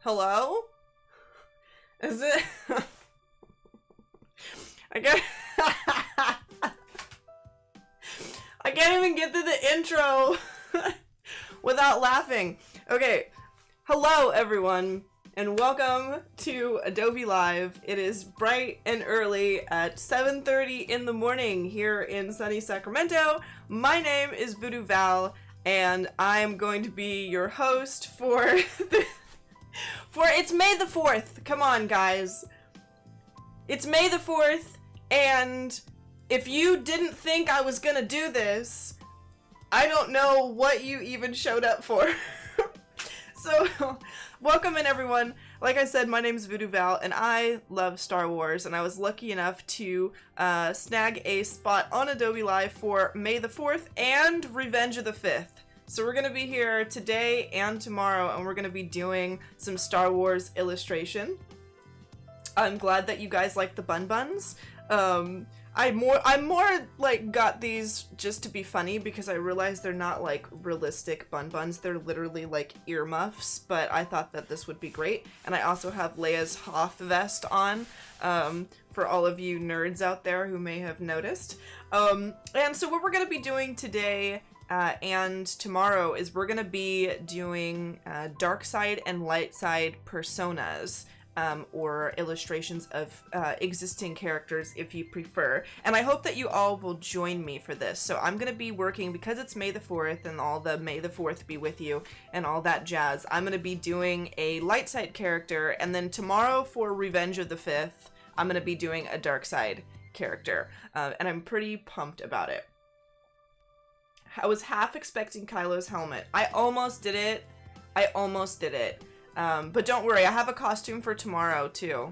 Hello? Is it? I can't. I can't even get through the intro without laughing. Okay, hello everyone, and welcome to Adobe Live. It is bright and early at 7:30 in the morning here in sunny Sacramento. My name is VooDoo Val, and I'm going to be your host for it's May the 4th. Come on, guys. It's May the 4th, and if you didn't think I was gonna do this, I don't know what you even showed up for. So, welcome in everyone. Like I said, my name is VooDoo Val, and I love Star Wars, and I was lucky enough to snag a spot on Adobe Live for May the 4th and Revenge of the 5th. So we're going to be here today and tomorrow, and we're going to be doing some Star Wars illustration. I'm glad that you guys like the bun buns. I more like got these just to be funny because I realized they're not like realistic bun buns. They're literally like earmuffs, but I thought that this would be great. And I also have Leia's Hoth vest on, for all of you nerds out there who may have noticed. And so what we're going to be doing today and tomorrow is we're going to be doing dark side and light side personas. Or illustrations of existing characters if you prefer. And I hope that you all will join me for this. So I'm going to be working, because it's May the 4th and all the May the 4th be with you and all that jazz, I'm going to be doing a light side character, and then tomorrow for Revenge of the 5th, I'm going to be doing a dark side character. And I'm pretty pumped about it. I was half expecting Kylo's helmet. I almost did it. But don't worry, I have a costume for tomorrow too.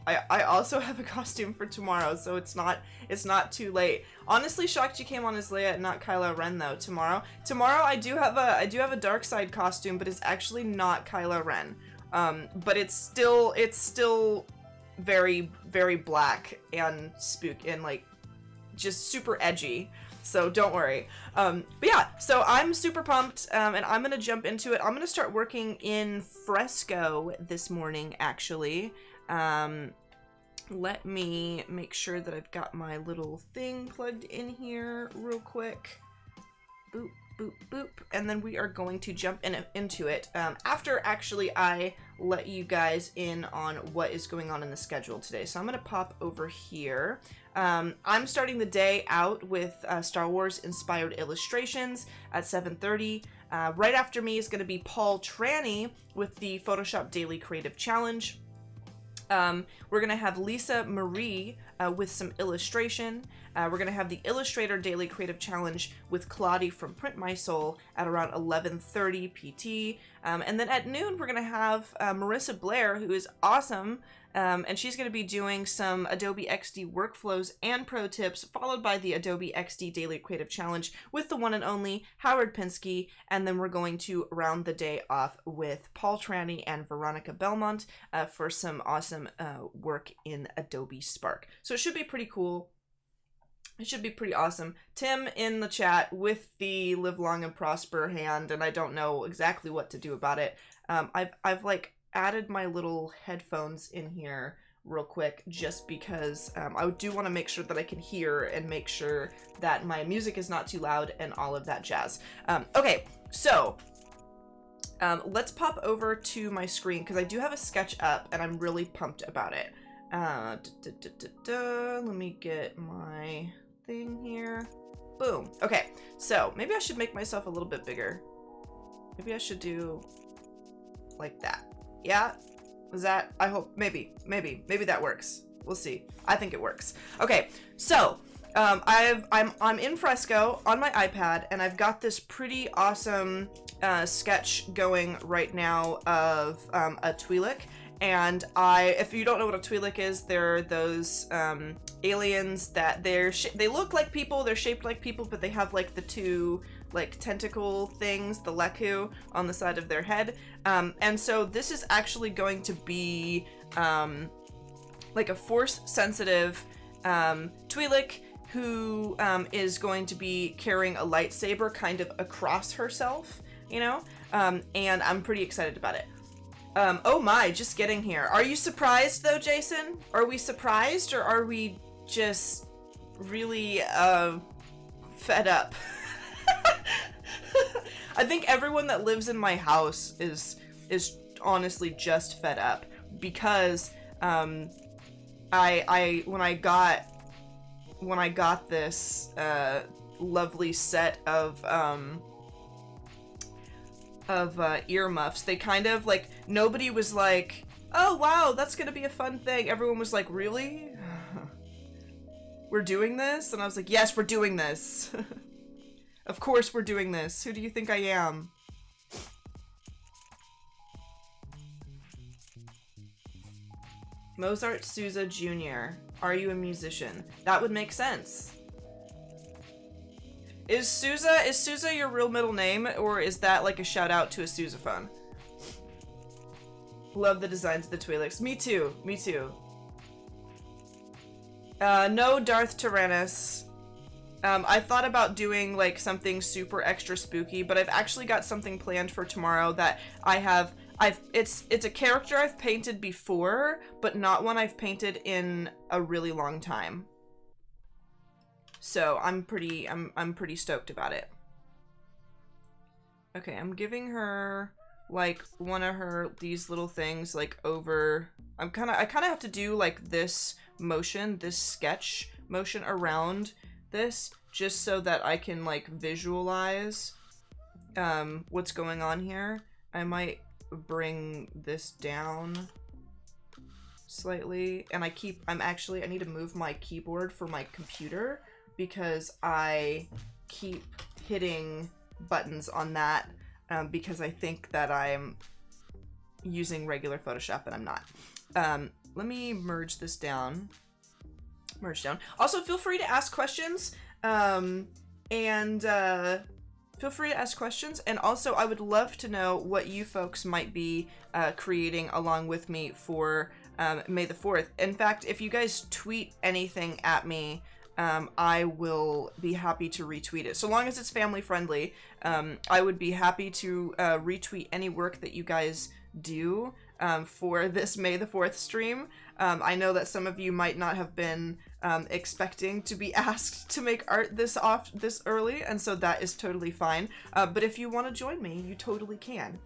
I also have a costume for tomorrow, so it's not too late. Honestly, shocked you came on as Leia and not Kylo Ren though. Tomorrow I do have a dark side costume, but it's actually not Kylo Ren. But it's still very, very black and spook and like just super edgy. So don't worry. But yeah, so I'm super pumped, and I'm gonna jump into it. I'm gonna start working in Fresco this morning, actually. Let me make sure that I've got my little thing plugged in here real quick. Boop, boop, boop. And then we are going to jump into it after actually I let you guys in on what is going on in the schedule today. So I'm gonna pop over here. I'm starting the day out with Star Wars inspired illustrations at 7:30. Right after me is going to be Paul Tranny with the Photoshop Daily Creative Challenge. We're going to have Lisa Marie with some illustration. We're going to have the Illustrator Daily Creative Challenge with Claudie from Print My Soul at around 11:30 PT. And then at noon, we're going to have Marissa Blair, who is awesome. And she's going to be doing some Adobe XD workflows and pro tips, followed by the Adobe XD Daily Creative Challenge with the one and only Howard Pinsky. And then we're going to round the day off with Paul Tranny and Veronica Belmont for some awesome work in Adobe Spark. So it should be pretty cool. It should be pretty awesome. Tim in the chat with the live long and prosper hand, and I don't know exactly what to do about it. I've like added my little headphones in here real quick just because I do want to make sure that I can hear and make sure that my music is not too loud and all of that jazz. Okay, so let's pop over to my screen because I do have a sketch up and I'm really pumped about it. Let me get my thing here. Boom. Okay, so maybe I should make myself a little bit bigger. Maybe I should do like that. Yeah? Was that? I hope. Maybe that works. We'll see. I think it works. Okay, so I'm in Fresco on my iPad, and I've got this pretty awesome sketch going right now of a Twi'lek. And if you don't know what a Twi'lek is, they're those aliens that they look like people, they're shaped like people, but they have like the two like tentacle things, the leku, on the side of their head. And so this is actually going to be like a force sensitive Twi'lek who is going to be carrying a lightsaber kind of across herself, you know? And I'm pretty excited about it. Oh my, just getting here. Are you surprised though, Jason? Are we surprised, or are we just really, fed up? I think everyone that lives in my house is honestly just fed up, because, when I got this, lovely set of earmuffs, they kind of, like, nobody was like, oh wow, that's gonna be a fun thing. Everyone was like, really? We're doing this? And I was like, yes, we're doing this. Of course we're doing this. Who do you think I am? Mozart Sousa Jr. Are you a musician? That would make sense. Is Sousa your real middle name, or is that like a shout out to a sousaphone? Love the designs of the Twi'leks. Me too. Me too. No Darth Tyrannus. I thought about doing like something super extra spooky, but I've actually got something planned for tomorrow that it's a character I've painted before, but not one I've painted in a really long time. So I'm pretty stoked about it. Okay, I'm giving her like one of these little things like over. I kind of have to do like this motion, this sketch motion around this, just so that I can like visualize what's going on here. I might bring this down slightly, and I need to move my keyboard for my computer because I keep hitting buttons on that because I think that I'm using regular Photoshop and I'm not. Let me merge this down. Merge down. Also, feel free to ask questions. Feel free to ask questions. And also, I would love to know what you folks might be creating along with me for May the 4th. In fact, if you guys tweet anything at me, I will be happy to retweet it. So long as it's family friendly, I would be happy to retweet any work that you guys do for this May the 4th stream. I know that some of you might not have been expecting to be asked to make art this early, and so that is totally fine. But if you want to join me, you totally can.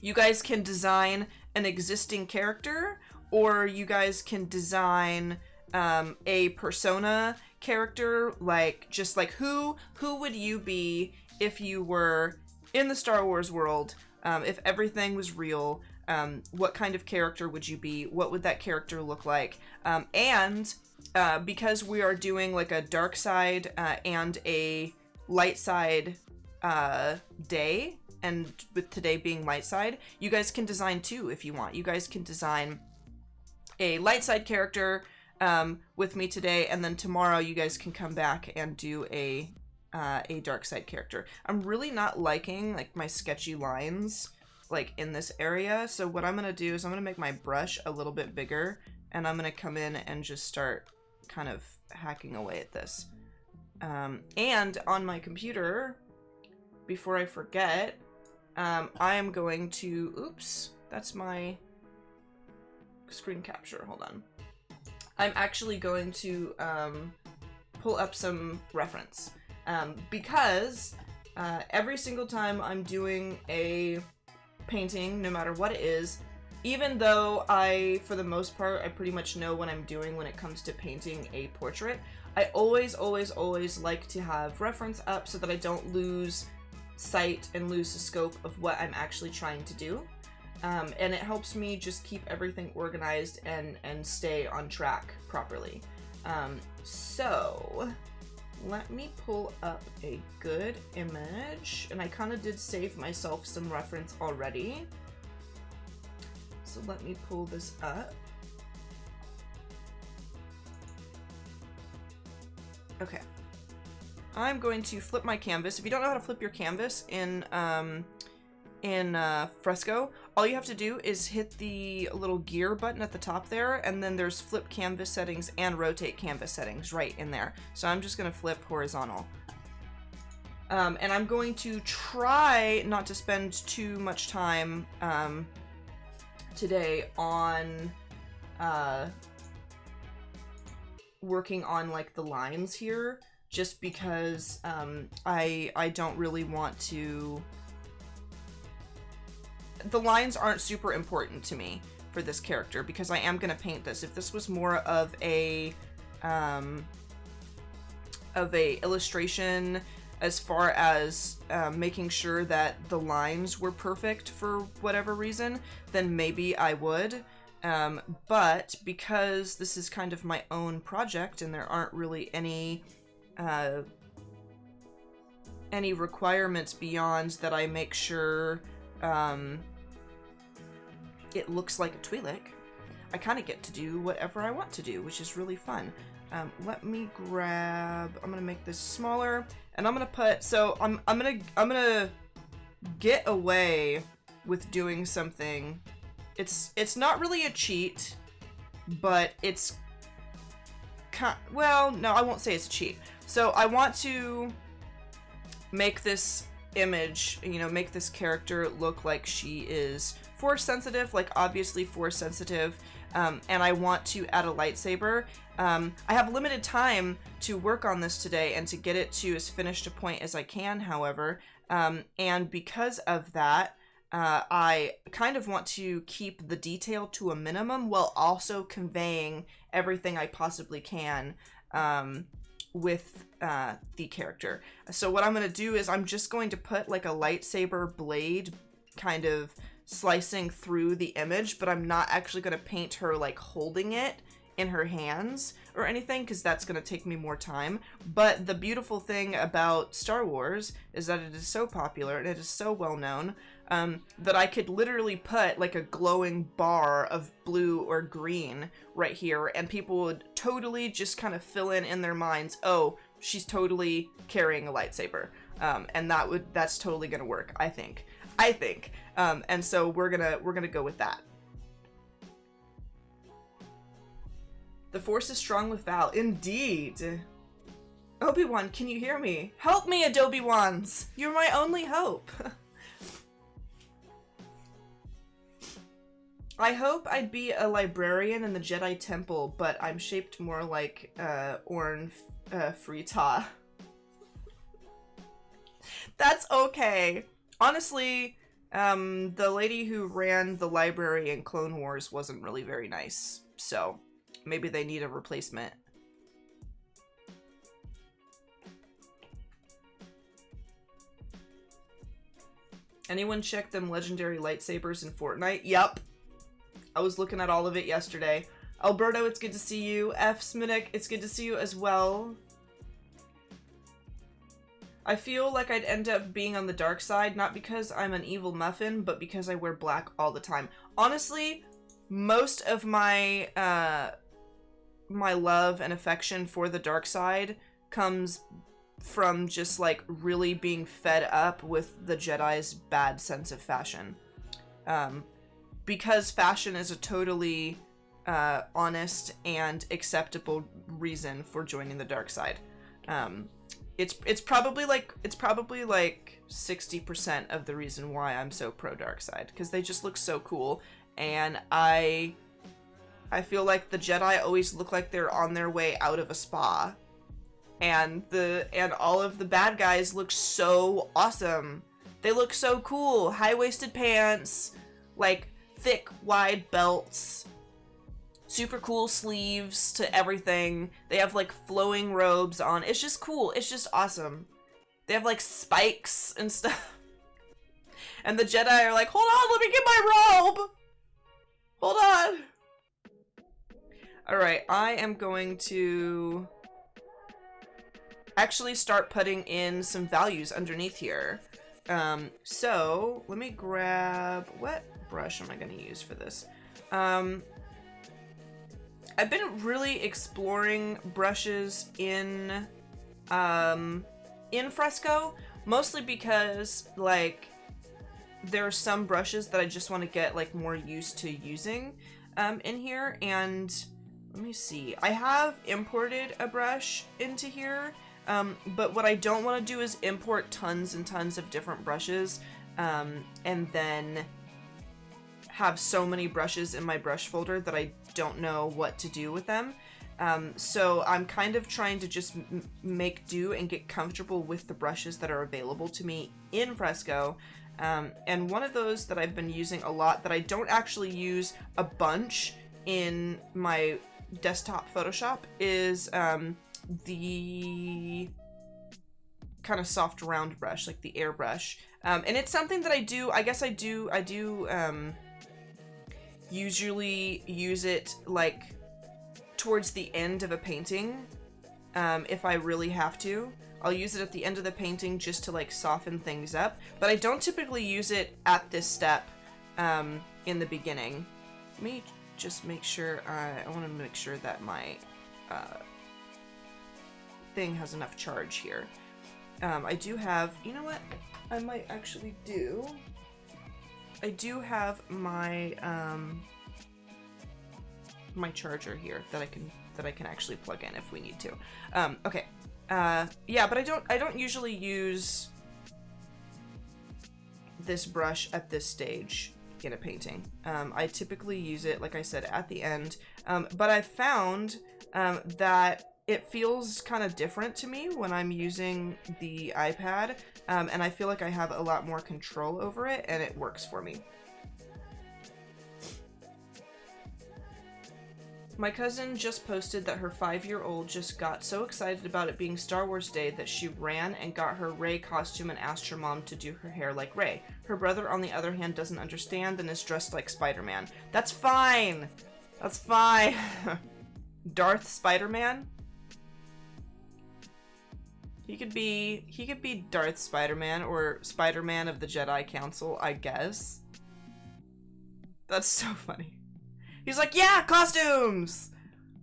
You guys can design an existing character, or you guys can design a persona character, like just like who would you be if you were in the Star Wars world, if everything was real. What kind of character would you be? What would that character look like? And because we are doing like a dark side and a light side day, and with today being light side, you guys can design too if you want. You guys can design a light side character with me today, and then tomorrow you guys can come back and do a dark side character. I'm really not liking like my sketchy lines like in this area, so what I'm gonna do is I'm gonna make my brush a little bit bigger, and I'm gonna come in and just start kind of hacking away at this. And on my computer, before I forget, I am going to, oops, that's my screen capture, hold on. I'm actually going to pull up some reference because every single time I'm doing a painting, no matter what it is, even though for the most part, I pretty much know what I'm doing when it comes to painting a portrait, I always like to have reference up so that I don't lose sight and lose the scope of what I'm actually trying to do. And it helps me just keep everything organized and stay on track properly. So let me pull up a good image, and I kind of did save myself some reference already. So let me pull this up. Okay. I'm going to flip my canvas. If you don't know how to flip your canvas in Fresco, all you have to do is hit the little gear button at the top there, and then there's flip canvas settings and rotate canvas settings right in there. So I'm just going to flip horizontal. And I'm going to try not to spend too much time today on working on like the lines here, just because I don't really want to. The lines aren't super important to me for this character because I am gonna paint this. If this was more of a illustration as far as making sure that the lines were perfect for whatever reason, then maybe I would. But because this is kind of my own project and there aren't really any requirements beyond that I make sure it looks like a Twi'lek, I kind of get to do whatever I want to do, which is really fun. Let me grab, I'm gonna make this smaller, and I'm gonna put, so I'm gonna get away with doing something. It's not really a cheat, but it's well, no, I won't say it's a cheat. So I want to make this image, you know, make this character look like she is force sensitive, like obviously force sensitive, and I want to add a lightsaber. I have limited time to work on this today and to get it to as finished a point as I can, however, and because of that, I kind of want to keep the detail to a minimum while also conveying everything I possibly can with the character. So what I'm going to do is I'm just going to put like a lightsaber blade kind of slicing through the image, but I'm not actually going to paint her like holding it in her hands or anything, because that's going to take me more time. But the beautiful thing about Star Wars is that it is so popular and it is so well known that I could literally put like a glowing bar of blue or green right here, and people would totally just kind of fill in their minds, oh, she's totally carrying a lightsaber, and that's totally gonna work, I think. And so we're gonna go with that. The Force is strong with Val. Indeed. Obi-Wan, can you hear me? Help me, Adobe Wands! You're my only hope! I hope I'd be a librarian in the Jedi Temple, but I'm shaped more like Orn Frita. That's okay. Honestly, the lady who ran the library in Clone Wars wasn't really very nice, so maybe they need a replacement. Anyone check them legendary lightsabers in Fortnite? Yup. I was looking at all of it yesterday. Alberto, it's good to see you. F. Smitic, it's good to see you as well. I feel like I'd end up being on the dark side, not because I'm an evil muffin, but because I wear black all the time. Honestly, most of my my love and affection for the dark side comes from just like really being fed up with the Jedi's bad sense of fashion. Because fashion is a totally honest and acceptable reason for joining the dark side. It's probably like 60% of the reason why I'm so pro dark side, because they just look so cool, and I feel like the Jedi always look like they're on their way out of a spa, and all of the bad guys look so awesome. They look so cool. High-waisted pants, like thick, wide belts, super cool sleeves to everything. They have like flowing robes on. It's just cool. It's just awesome. They have like spikes and stuff. And the Jedi are like, hold on, let me get my robe. Hold on. Alright, I am going to actually start putting in some values underneath here. So let me grab, what brush am I going to use for this? I've been really exploring brushes in Fresco, mostly because like there are some brushes that I just want to get like more used to using in here. And let me see, I have imported a brush into here, but what I don't want to do is import tons and tons of different brushes and then have so many brushes in my brush folder that I don't know what to do with them. So I'm kind of trying to just make do and get comfortable with the brushes that are available to me in Fresco. And one of those that I've been using a lot that I don't actually use a bunch in my desktop Photoshop is the kind of soft round brush, like the airbrush. And it's something that I guess I do usually use it like towards the end of a painting. If I really have to, I'll use it at the end of the painting just to like soften things up, but I don't typically use it at this step in the beginning. Let me just make sure, I want to make sure that my thing has enough charge here. I do have, you know what I might actually do? I do have my my charger here that I can actually plug in if we need to. Okay. Yeah, but I don't usually use this brush at this stage in a painting. I typically use it, like I said, at the end. But I found that it feels kind of different to me when I'm using the iPad, and I feel like I have a lot more control over it, and it works for me. My cousin just posted that her 5-year-old just got so excited about it being Star Wars Day that she ran and got her Rey costume and asked her mom to do her hair like Rey. Her brother, on the other hand, doesn't understand and is dressed like Spider-Man. That's fine! That's fine! Darth Spider-Man? He could be Darth Spider-Man or Spider-Man of the Jedi Council, I guess. That's so funny. He's like, yeah, costumes!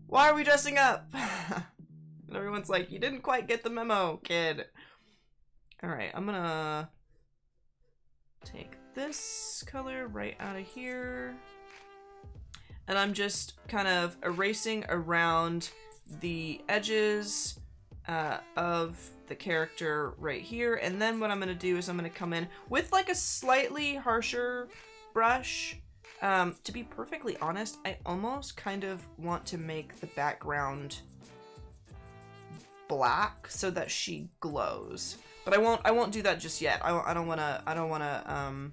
Why are we dressing up? And everyone's like, you didn't quite get the memo, kid. Alright, I'm gonna take this color right out of here. And I'm just kind of erasing around the edges of the character right here. And then what I'm gonna do is I'm gonna come in with like a slightly harsher brush. To be perfectly honest, I almost kind of want to make the background black so that she glows, but I won't do that just yet. I don't wanna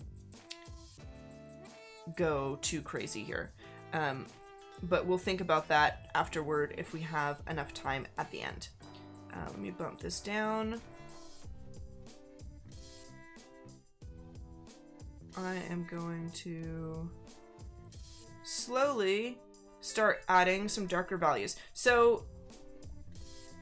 go too crazy here. But we'll think about that afterward if we have enough time at the end. Let me bump this down. I am going to slowly start adding some darker values. So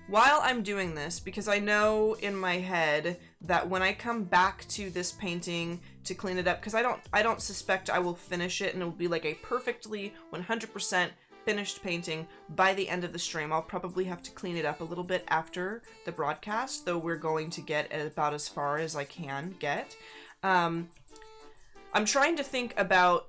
while I'm doing this, because I know in my head that when I come back to this painting to clean it up, because I don't suspect I will finish it and it will be like a perfectly 100% finished painting by the end of the stream. I'll probably have to clean it up a little bit after the broadcast, though we're going to get about as far as I can get. I'm trying to think about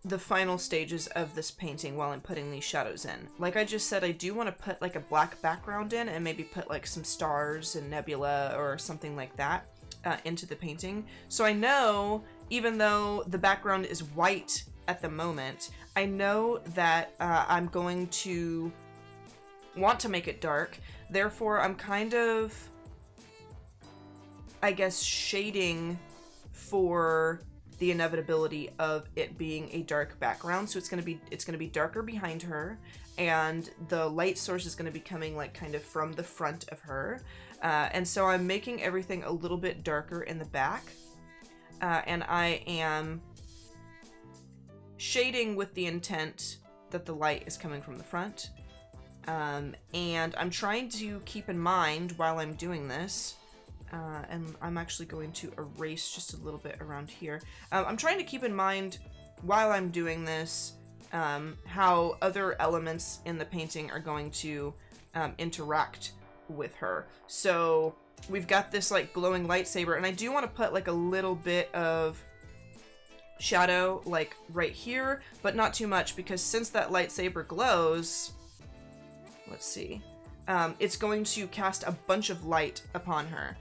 the final stages of this painting while I'm putting these shadows in. Like I just said, I do want to put like a black background in and maybe put like some stars and nebula or something like that into the painting. So I know, even though the background is white at the moment, I know that I'm going to want to make it dark. Therefore, I'm kind of, I guess, shading for the inevitability of it being a dark background. So it's gonna be darker behind her, and the light source is gonna be coming like kind of from the front of her. And so I'm making everything a little bit darker in the back, and I am shading with the intent that the light is coming from the front. And I'm trying to keep in mind while I'm doing this, and I'm actually going to erase just a little bit around here. I'm trying to keep in mind while I'm doing this how other elements in the painting are going to interact with her. So we've got this like glowing lightsaber, and I do want to put like a little bit of shadow like right here, but not too much, because since that lightsaber glows, let's see, it's going to cast a bunch of light upon her.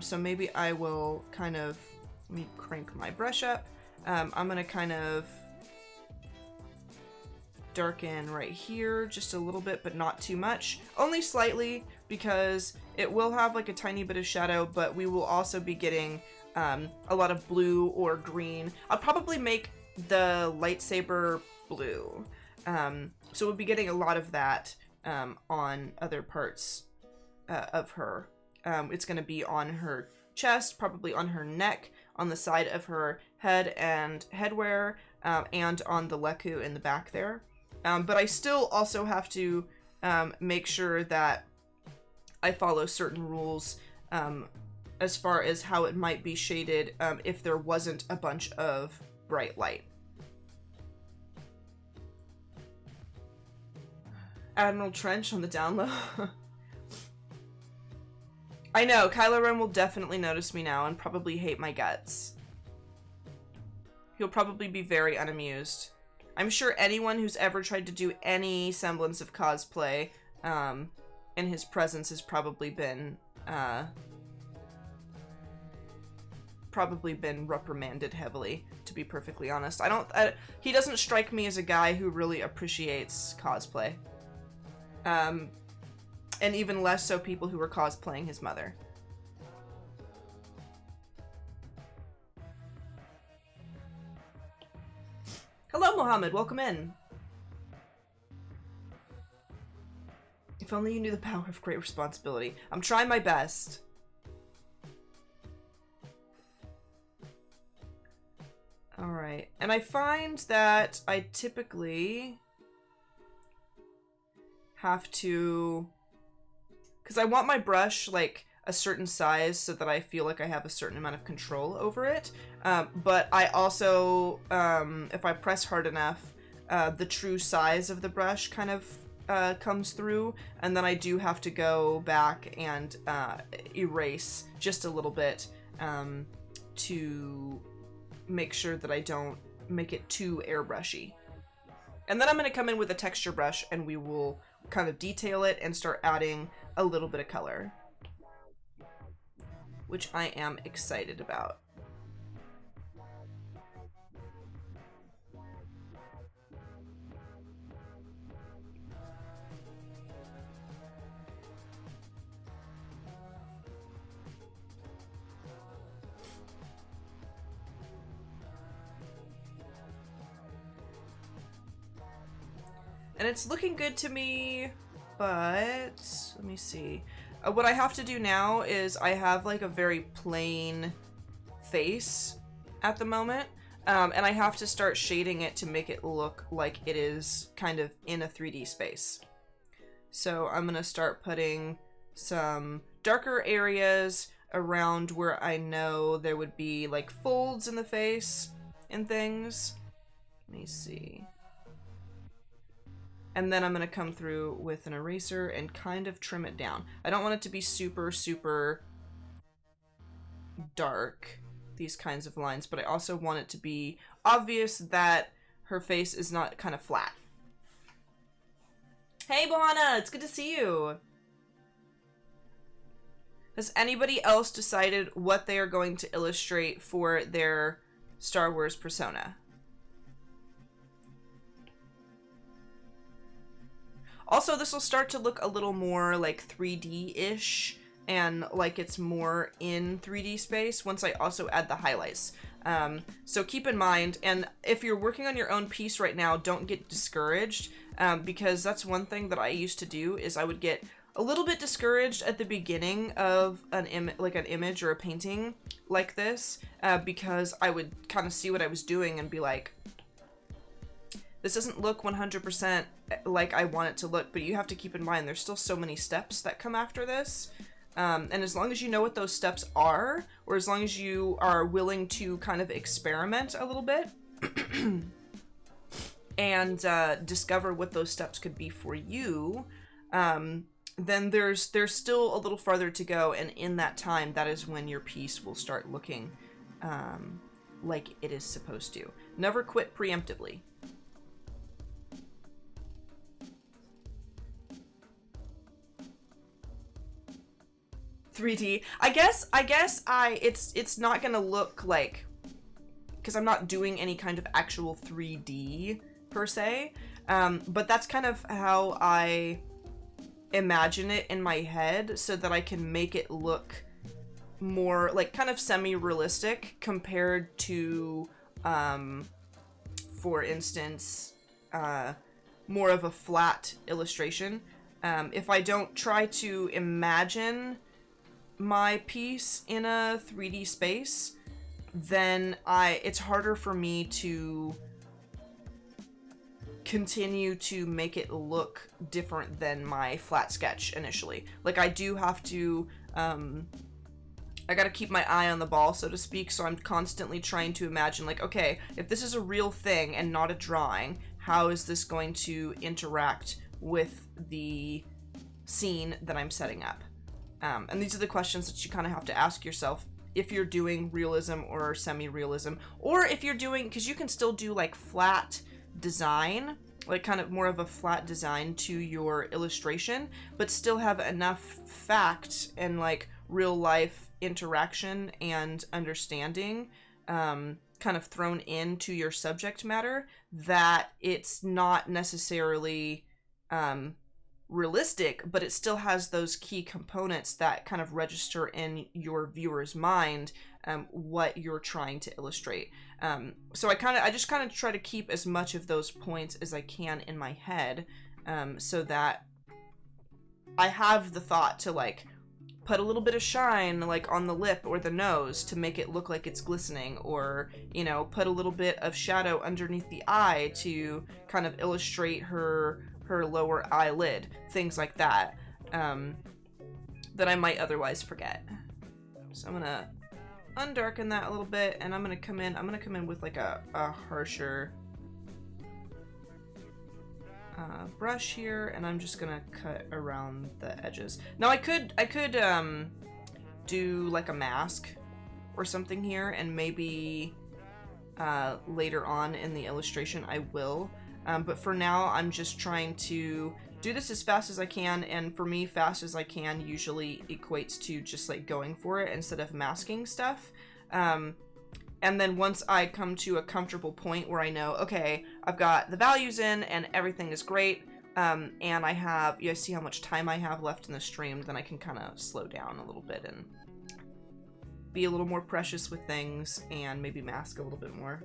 So maybe I will kind of, let me crank my brush up. I'm gonna kind of darken right here just a little bit, but not too much. Only slightly, because it will have like a tiny bit of shadow, but we will also be getting a lot of blue or green. I'll probably make the lightsaber blue. So we'll be getting a lot of that on other parts of her. It's going to be on her chest, probably on her neck, on the side of her head and headwear, and on the leku in the back there. But I still also have to make sure that I follow certain rules as far as how it might be shaded if there wasn't a bunch of bright light. Admiral Trench on the down low. I know, Kylo Ren will definitely notice me now and probably hate my guts. He'll probably be very unamused. I'm sure anyone who's ever tried to do any semblance of cosplay in his presence has probably been reprimanded heavily, to be perfectly honest. He doesn't strike me as a guy who really appreciates cosplay. And even less so people who are cosplaying his mother. Hello, Mohammed. Welcome in. If only you knew the power of great responsibility. I'm trying my best. Alright. And I find that I typically have to... because I want my brush, like, a certain size so that I feel like I have a certain amount of control over it. But I also, if I press hard enough, the true size of the brush kind of comes through. And then I do have to go back and erase just a little bit to make sure that I don't make it too airbrushy. And then I'm going to come in with a texture brush and we will kind of detail it and start adding a little bit of color, which I am excited about. And it's looking good to me, but let me see. What I have to do now is I have like a very plain face at the moment, and I have to start shading it to make it look like it is kind of in a 3D space. So I'm gonna start putting some darker areas around where I know there would be like folds in the face and things. Let me see. And then I'm going to come through with an eraser and kind of trim it down. I don't want it to be super, super dark, these kinds of lines, but I also want it to be obvious that her face is not kind of flat. Hey, Bohana, it's good to see you. Has anybody else decided what they are going to illustrate for their Star Wars persona? Also, this will start to look a little more like 3D-ish and like it's more in 3D space once I also add the highlights. So keep in mind, and if you're working on your own piece right now, don't get discouraged, because that's one thing that I used to do is I would get a little bit discouraged at the beginning of an image or a painting like this, because I would kind of see what I was doing and be like, this doesn't look 100% like I want it to look, but you have to keep in mind there's still so many steps that come after this. And as long as you know what those steps are, or as long as you are willing to kind of experiment a little bit and discover what those steps could be for you, then there's still a little farther to go, and in that time, that is when your piece will start looking like it is supposed to. Never quit preemptively. 3D. I guess it's not gonna look like, because I'm not doing any kind of actual 3D per se, but that's kind of how I imagine it in my head so that I can make it look more like kind of semi-realistic compared to, for instance, more of a flat illustration. If I don't try to imagine my piece in a 3D space, then it's harder for me to continue to make it look different than my flat sketch initially. Like, I do have to, I gotta keep my eye on the ball, so to speak, so I'm constantly trying to imagine, like, okay, if this is a real thing and not a drawing, how is this going to interact with the scene that I'm setting up? And these are the questions that you kind of have to ask yourself if you're doing realism or semi-realism, or if you're doing, because you can still do like flat design, like kind of more of a flat design to your illustration, but still have enough fact and like real life interaction and understanding kind of thrown into your subject matter that it's not necessarily realistic, but it still has those key components that kind of register in your viewer's mind what you're trying to illustrate. So I just kind of try to keep as much of those points as I can in my head, so that I have the thought to like put a little bit of shine like on the lip or the nose to make it look like it's glistening, or, you know, put a little bit of shadow underneath the eye to kind of illustrate her lower eyelid, things like that, that I might otherwise forget. So I'm gonna undarken that a little bit, and I'm gonna come in with like a harsher brush here, and I'm just gonna cut around the edges. Now I could do like a mask or something here, and maybe later on in the illustration I will, but for now I'm just trying to do this as fast as I can, and for me, fast as I can usually equates to just like going for it instead of masking stuff. And then once I come to a comfortable point where I know, okay, I've got the values in and everything is great, and I have, you guys see how much time I have left in the stream, then I can kind of slow down a little bit and be a little more precious with things and maybe mask a little bit more.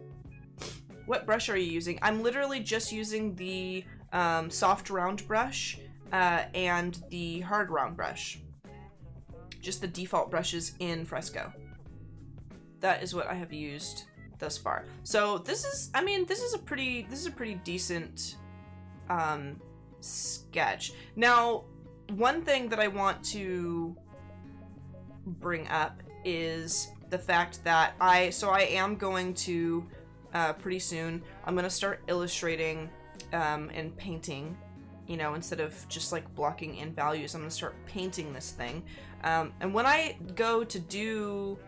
What brush are you using? I'm literally just using the soft round brush and the hard round brush. Just the default brushes in Fresco. That is what I have used thus far. So this is, I mean, this is a pretty decent sketch. Now, one thing that I want to bring up is the fact that I am going to pretty soon, I'm gonna start illustrating and painting, you know, instead of just like blocking in values. I'm gonna start painting this thing, and when I go to do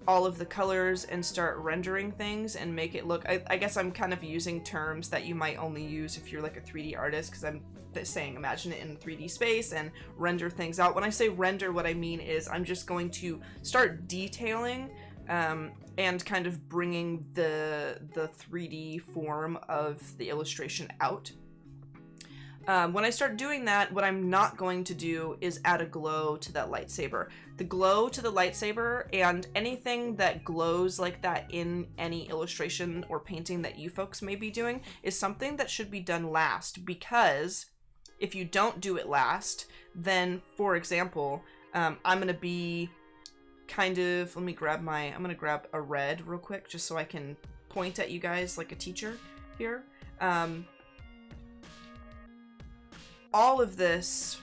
all of the colors and start rendering things and make it look, I guess I'm kind of using terms that you might only use if you're like a 3D artist, because I'm saying imagine it in 3D space and render things out. When I say render, what I mean is I'm just going to start detailing and kind of bringing the 3D form of the illustration out. When I start doing that, what I'm not going to do is add a glow to that lightsaber. The glow to the lightsaber and anything that glows like that in any illustration or painting that you folks may be doing is something that should be done last, because if you don't do it last, then, for example, I'm going to be kind of, I'm going to grab a red real quick just so I can point at you guys like a teacher here. All of this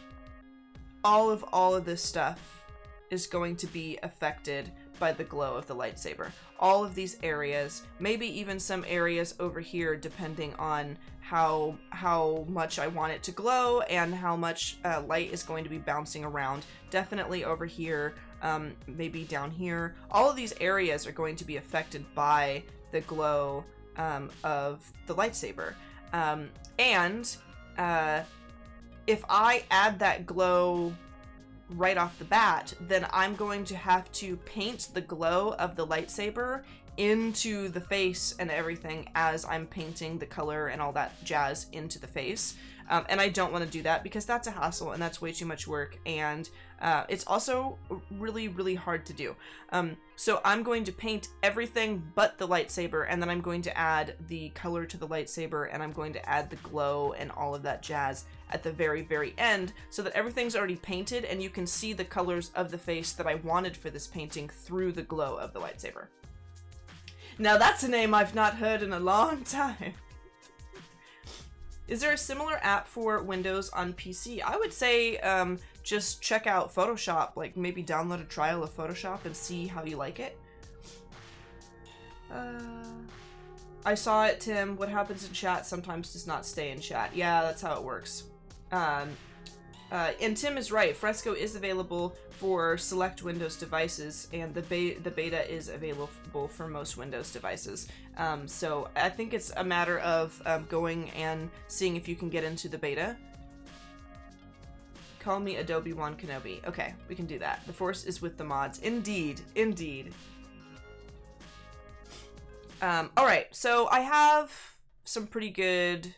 stuff is going to be affected by the glow of the lightsaber. All of these areas, maybe even some areas over here, depending on how much I want it to glow and how much light is going to be bouncing around. Definitely over here, maybe down here. All of these areas are going to be affected by the glow of the lightsaber. If I add that glow right off the bat, then I'm going to have to paint the glow of the lightsaber into the face and everything as I'm painting the color and all that jazz into the face. And I don't want to do that because that's a hassle and that's way too much work, and it's also really, really hard to do. So I'm going to paint everything but the lightsaber, and then I'm going to add the color to the lightsaber, and I'm going to add the glow and all of that jazz at the very, very end, so that everything's already painted and you can see the colors of the face that I wanted for this painting through the glow of the lightsaber. Now that's a name I've not heard in a long time. Is there a similar app for Windows on PC? I would say just check out Photoshop, like maybe download a trial of Photoshop and see how you like it. I saw it, Tim. What happens in chat sometimes does not stay in chat. Yeah, that's how it works. And Tim is right. Fresco is available for select Windows devices, and the beta is available for most Windows devices. So I think it's a matter of going and seeing if you can get into the beta. Call me Adobe Wan Kenobi. Okay, we can do that. The Force is with the mods. Indeed, indeed. Alright, so I have some pretty good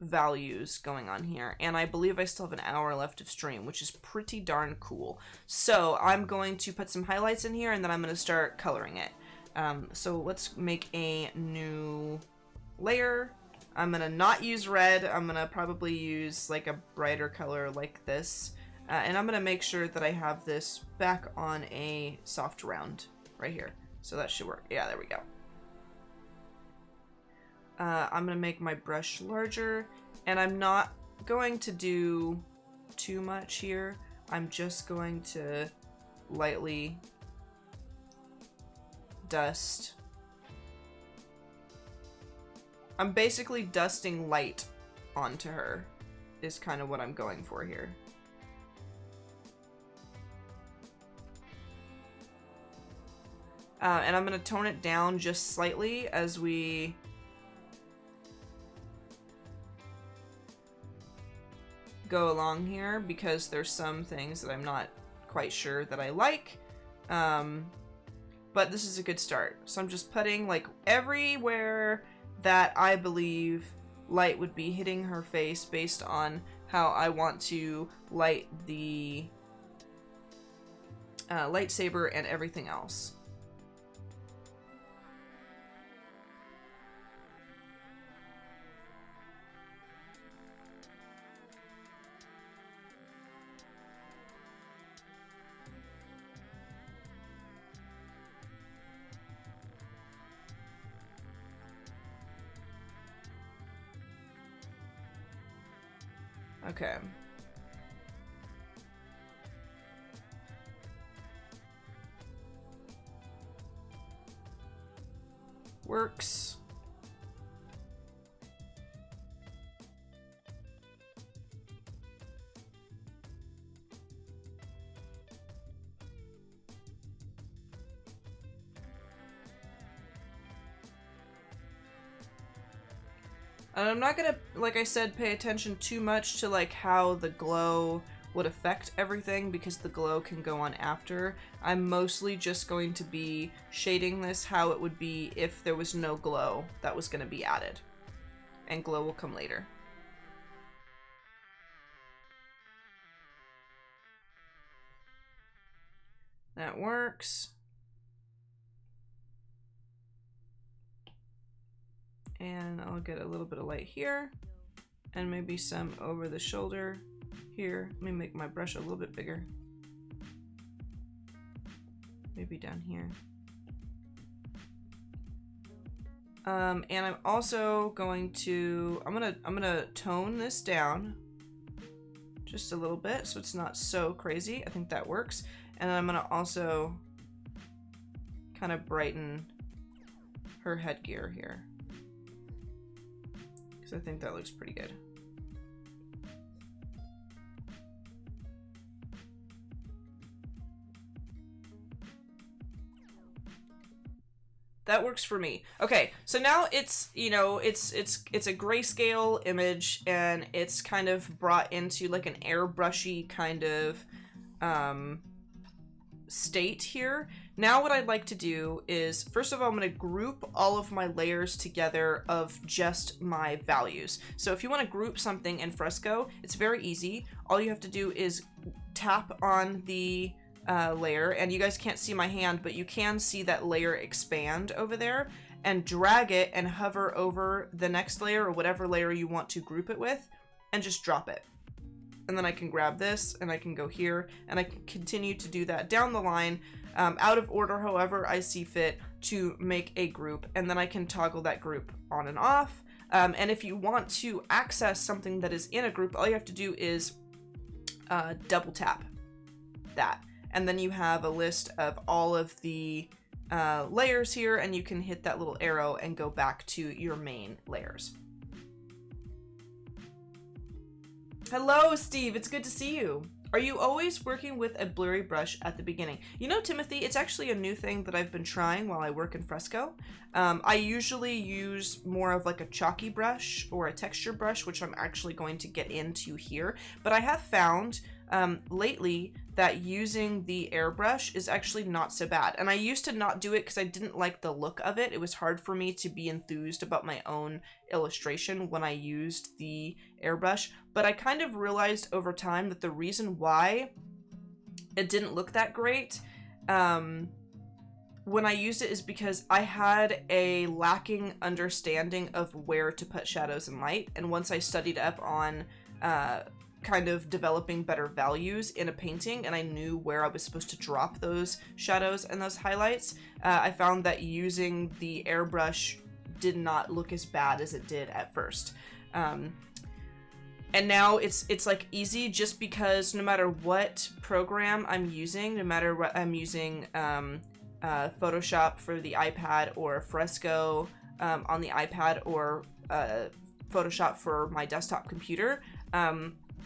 values going on here, and I believe I still have an hour left of stream, which is pretty darn cool. So I'm going to put some highlights in here, and then I'm going to start coloring it. So let's make a new layer. I'm going to not use red. I'm going to probably use like a brighter color like this. And I'm going to make sure that I have this back on a soft round right here. So that should work. Yeah, there we go. I'm going to make my brush larger, and I'm not going to do too much here. I'm just going to lightly dust. I'm basically dusting light onto her, is kind of what I'm going for here. And I'm going to tone it down just slightly as we go along here, because there's some things that I'm not quite sure that I like, but this is a good start. So I'm just putting like everywhere that I believe light would be hitting her face based on how I want to light the lightsaber and everything else. Okay. Works. And I'm not gonna, like I said, pay attention too much to like how the glow would affect everything, because the glow can go on after. I'm mostly just going to be shading this how it would be if there was no glow that was going to be added. And glow will come later. That works. And I'll get a little bit of light here, and maybe some over the shoulder here. Let me make my brush a little bit bigger. Maybe down here. And I'm also going to, I'm gonna tone this down just a little bit so it's not so crazy. I think that works. And I'm gonna also kind of brighten her headgear here, I think that looks pretty good. That works for me. Okay, so now it's, you know, it's a grayscale image, and it's kind of brought into like an airbrushy kind of state here. Now what I'd like to do is, first of all, I'm going to group all of my layers together of just my values. So if you want to group something in Fresco, it's very easy. All you have to do is tap on the layer, and you guys can't see my hand, but you can see that layer expand over there, and drag it and hover over the next layer or whatever layer you want to group it with, and just drop it. And then I can grab this and I can go here, and I can continue to do that down the line, out of order however I see fit to make a group, and then I can toggle that group on and off. And if you want to access something that is in a group, all you have to do is double tap that, and then you have a list of all of the layers here, and you can hit that little arrow and go back to your main layers. Hello, Steve. It's good to see you. Are you always working with a blurry brush at the beginning? You know, Timothy, it's actually a new thing that I've been trying while I work in Fresco. I usually use more of like a chalky brush or a texture brush, which I'm actually going to get into here. But I have found lately that using the airbrush is actually not so bad. And I used to not do it because I didn't like the look of it. It was hard for me to be enthused about my own illustration when I used the airbrush. But I kind of realized over time that the reason why it didn't look that great when I used it is because I had a lacking understanding of where to put shadows and light. And once I studied up on kind of developing better values in a painting, and I knew where I was supposed to drop those shadows and those highlights, I found that using the airbrush did not look as bad as it did at first. And now it's like easy, just because no matter what program I'm using, no matter what I'm using, Photoshop for the iPad or Fresco on the iPad, or Photoshop for my desktop computer,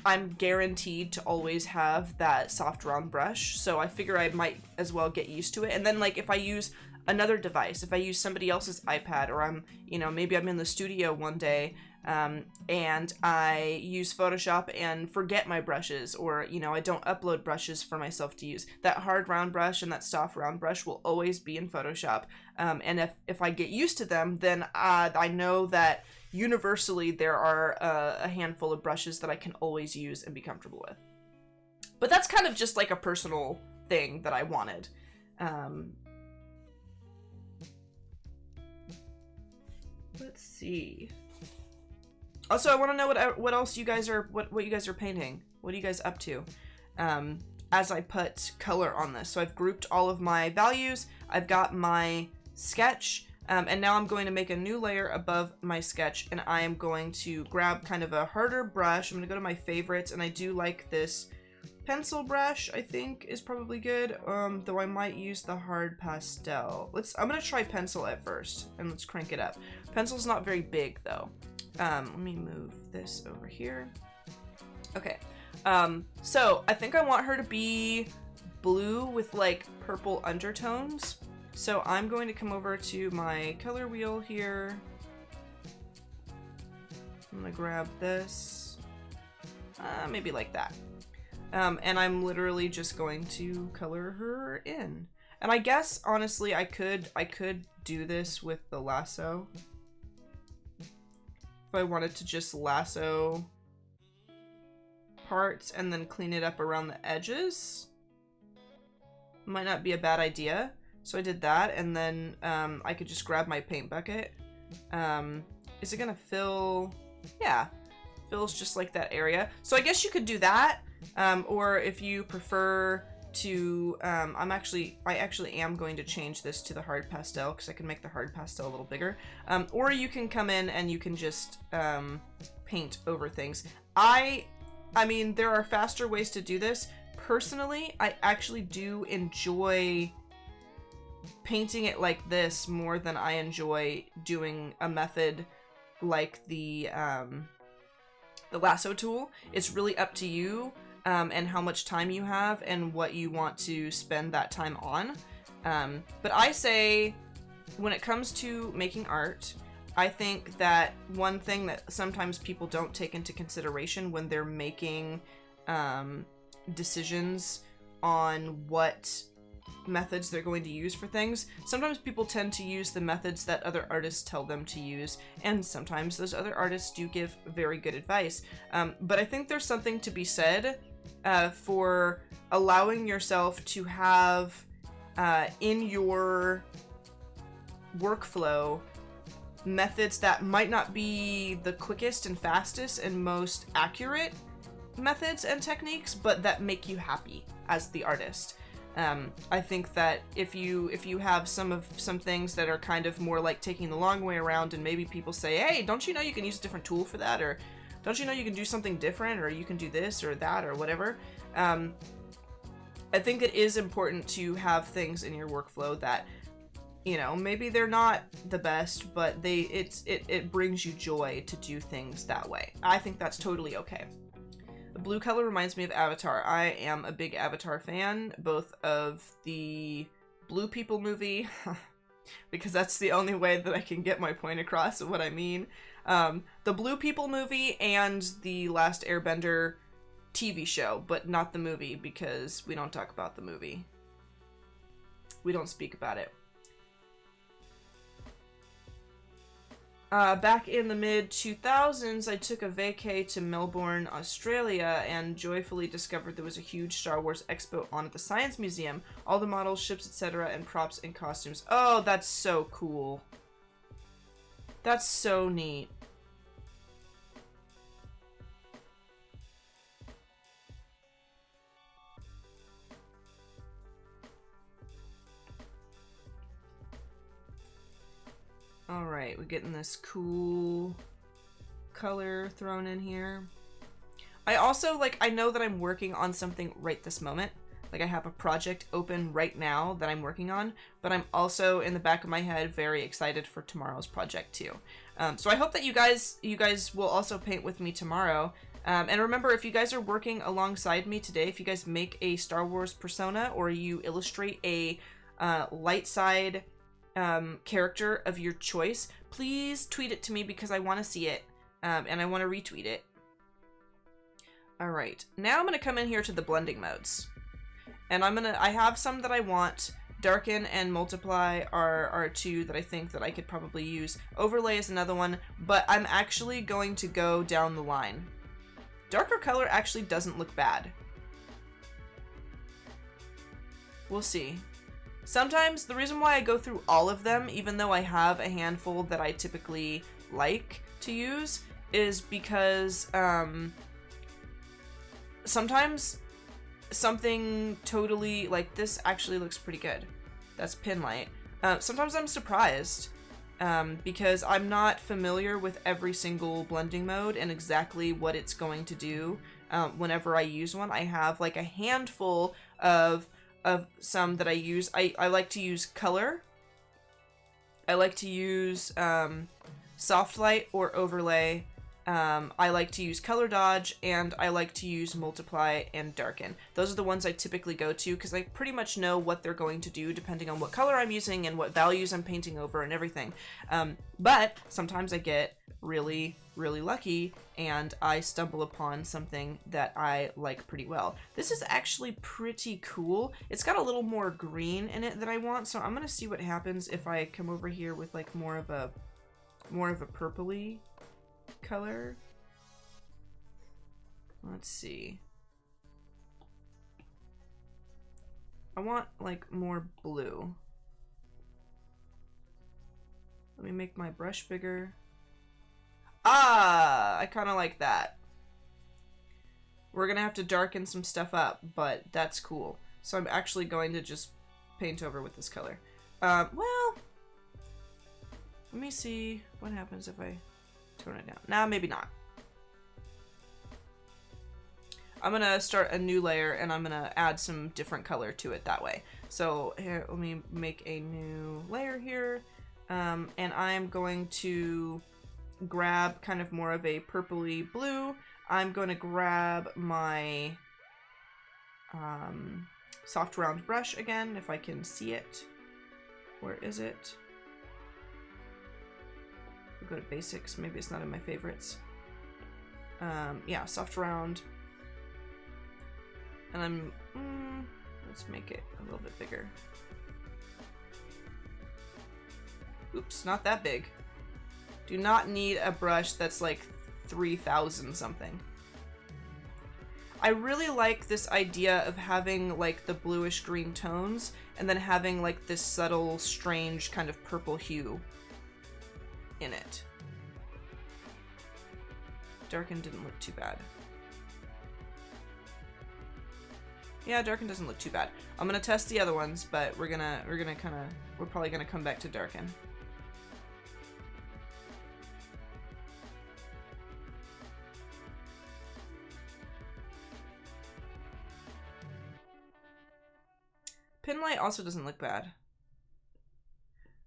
I'm guaranteed to always have that soft round brush, so I figure I might as well get used to it. And then, like, if I use another device, if I use somebody else's iPad, or I'm, you know, maybe I'm in the studio one day and I use Photoshop and forget my brushes, or, you know, I don't upload brushes for myself to use, that hard round brush and that soft round brush will always be in Photoshop. And if I get used to them, then I know that universally there are a handful of brushes that I can always use and be comfortable with. But that's kind of just like a personal thing that I wanted. Let's see. Also, I want to know what else you guys are, what you guys are painting. What are you guys up to? As I put color on this. So I've grouped all of my values. I've got my sketch. And now I'm going to make a new layer above my sketch, and I am going to grab kind of a harder brush. I'm going to go to my favorites, and I do like this pencil brush, I think is probably good, though I might use the hard pastel. I'm going to try pencil at first, and let's crank it up. Pencil's not very big, though. Let me move this over here. Okay, so I think I want her to be blue with like purple undertones. So I'm going to come over to my color wheel here. I'm gonna grab this, maybe like that. And I'm literally just going to color her in. And I guess, honestly, I could do this with the lasso. If I wanted to just lasso parts and then clean it up around the edges. Might not be a bad idea. So I did that, and then I could just grab my paint bucket. Is it gonna fill? Yeah, fills just like that area. So I guess you could do that, or if you prefer to, I actually am going to change this to the hard pastel because I can make the hard pastel a little bigger. Or you can come in and you can just paint over things. I mean, there are faster ways to do this. Personally, I actually do enjoy painting it like this more than I enjoy doing a method like the lasso tool. It's really up to you and how much time you have and what you want to spend that time on. But I say, when it comes to making art, I think that one thing that sometimes people don't take into consideration when they're making decisions on what methods they're going to use for things. Sometimes people tend to use the methods that other artists tell them to use, and sometimes those other artists do give very good advice. But I think there's something to be said for allowing yourself to have in your workflow methods that might not be the quickest and fastest and most accurate methods and techniques, but that make you happy as the artist. I think that if you have some things that are kind of more like taking the long way around, and maybe people say, hey, don't you know you can use a different tool for that, or don't you know you can do something different, or you can do this or that or whatever. I think it is important to have things in your workflow that, you know, maybe they're not the best, but it brings you joy to do things that way. I think that's totally okay. The blue color reminds me of Avatar. I am a big Avatar fan, both of the Blue People movie, because that's the only way that I can get my point across of what I mean. The Blue People movie and the Last Airbender TV show, but not the movie, because we don't talk about the movie. We don't speak about it. Back in the mid-2000s, I took a vacay to Melbourne, Australia, and joyfully discovered there was a huge Star Wars expo on at the Science Museum. All the models, ships, etc., and props and costumes. Oh, that's so cool. That's so neat. Alright, we're getting this cool color thrown in here. I also, I know that I'm working on something right this moment. Like, I have a project open right now that I'm working on, but I'm also, in the back of my head, very excited for tomorrow's project, too. So I hope that you guys will also paint with me tomorrow. And remember, if you guys are working alongside me today, if you guys make a Star Wars persona, or you illustrate a light side character of your choice, please tweet it to me because I want to see it, and I want to retweet it. Alright, now I'm going to come in here to the blending modes. And I have some that I want. Darken and Multiply are two that I think that I could probably use. Overlay is another one, but I'm actually going to go down the line. Darker color actually doesn't look bad. We'll see. Sometimes, the reason why I go through all of them, even though I have a handful that I typically like to use, is because, sometimes something totally, like, this actually looks pretty good. That's Pinlight. Sometimes I'm surprised, because I'm not familiar with every single blending mode and exactly what it's going to do whenever I use one. I have, like, a handful of some that I use. I like to use color. I like to use soft light or overlay. I like to use color dodge, and I like to use multiply and darken. Those are the ones I typically go to because I pretty much know what they're going to do depending on what color I'm using and what values I'm painting over and everything. But sometimes I get really, really lucky and I stumble upon something that I like pretty well. This is actually pretty cool. It's got a little more green in it than I want, so I'm gonna see what happens if I come over here with like more of a purpley color. Let's see. I want like more blue. Let me make my brush bigger. Ah, I kind of like that. We're gonna have to darken some stuff up, but that's cool. So I'm actually going to just paint over with this color. Well, let me see what happens if I tone it down. Nah, maybe not. I'm gonna start a new layer and I'm gonna add some different color to it that way. So here, let me make a new layer here. And I'm going to grab kind of more of a purpley blue. I'm going to grab my soft round brush again, if I can see it. Where is it? We'll go to basics. Maybe it's not in my favorites. Yeah, soft round. And I'm, Let's make it a little bit bigger. Oops, not that big. Do not need a brush that's like 3,000 something. I really like this idea of having like the bluish green tones and then having like this subtle, strange kind of purple hue in it. Darken didn't look too bad. Yeah, Darken doesn't look too bad. I'm gonna test the other ones, but we're probably gonna come back to Darken. Pinlight also doesn't look bad.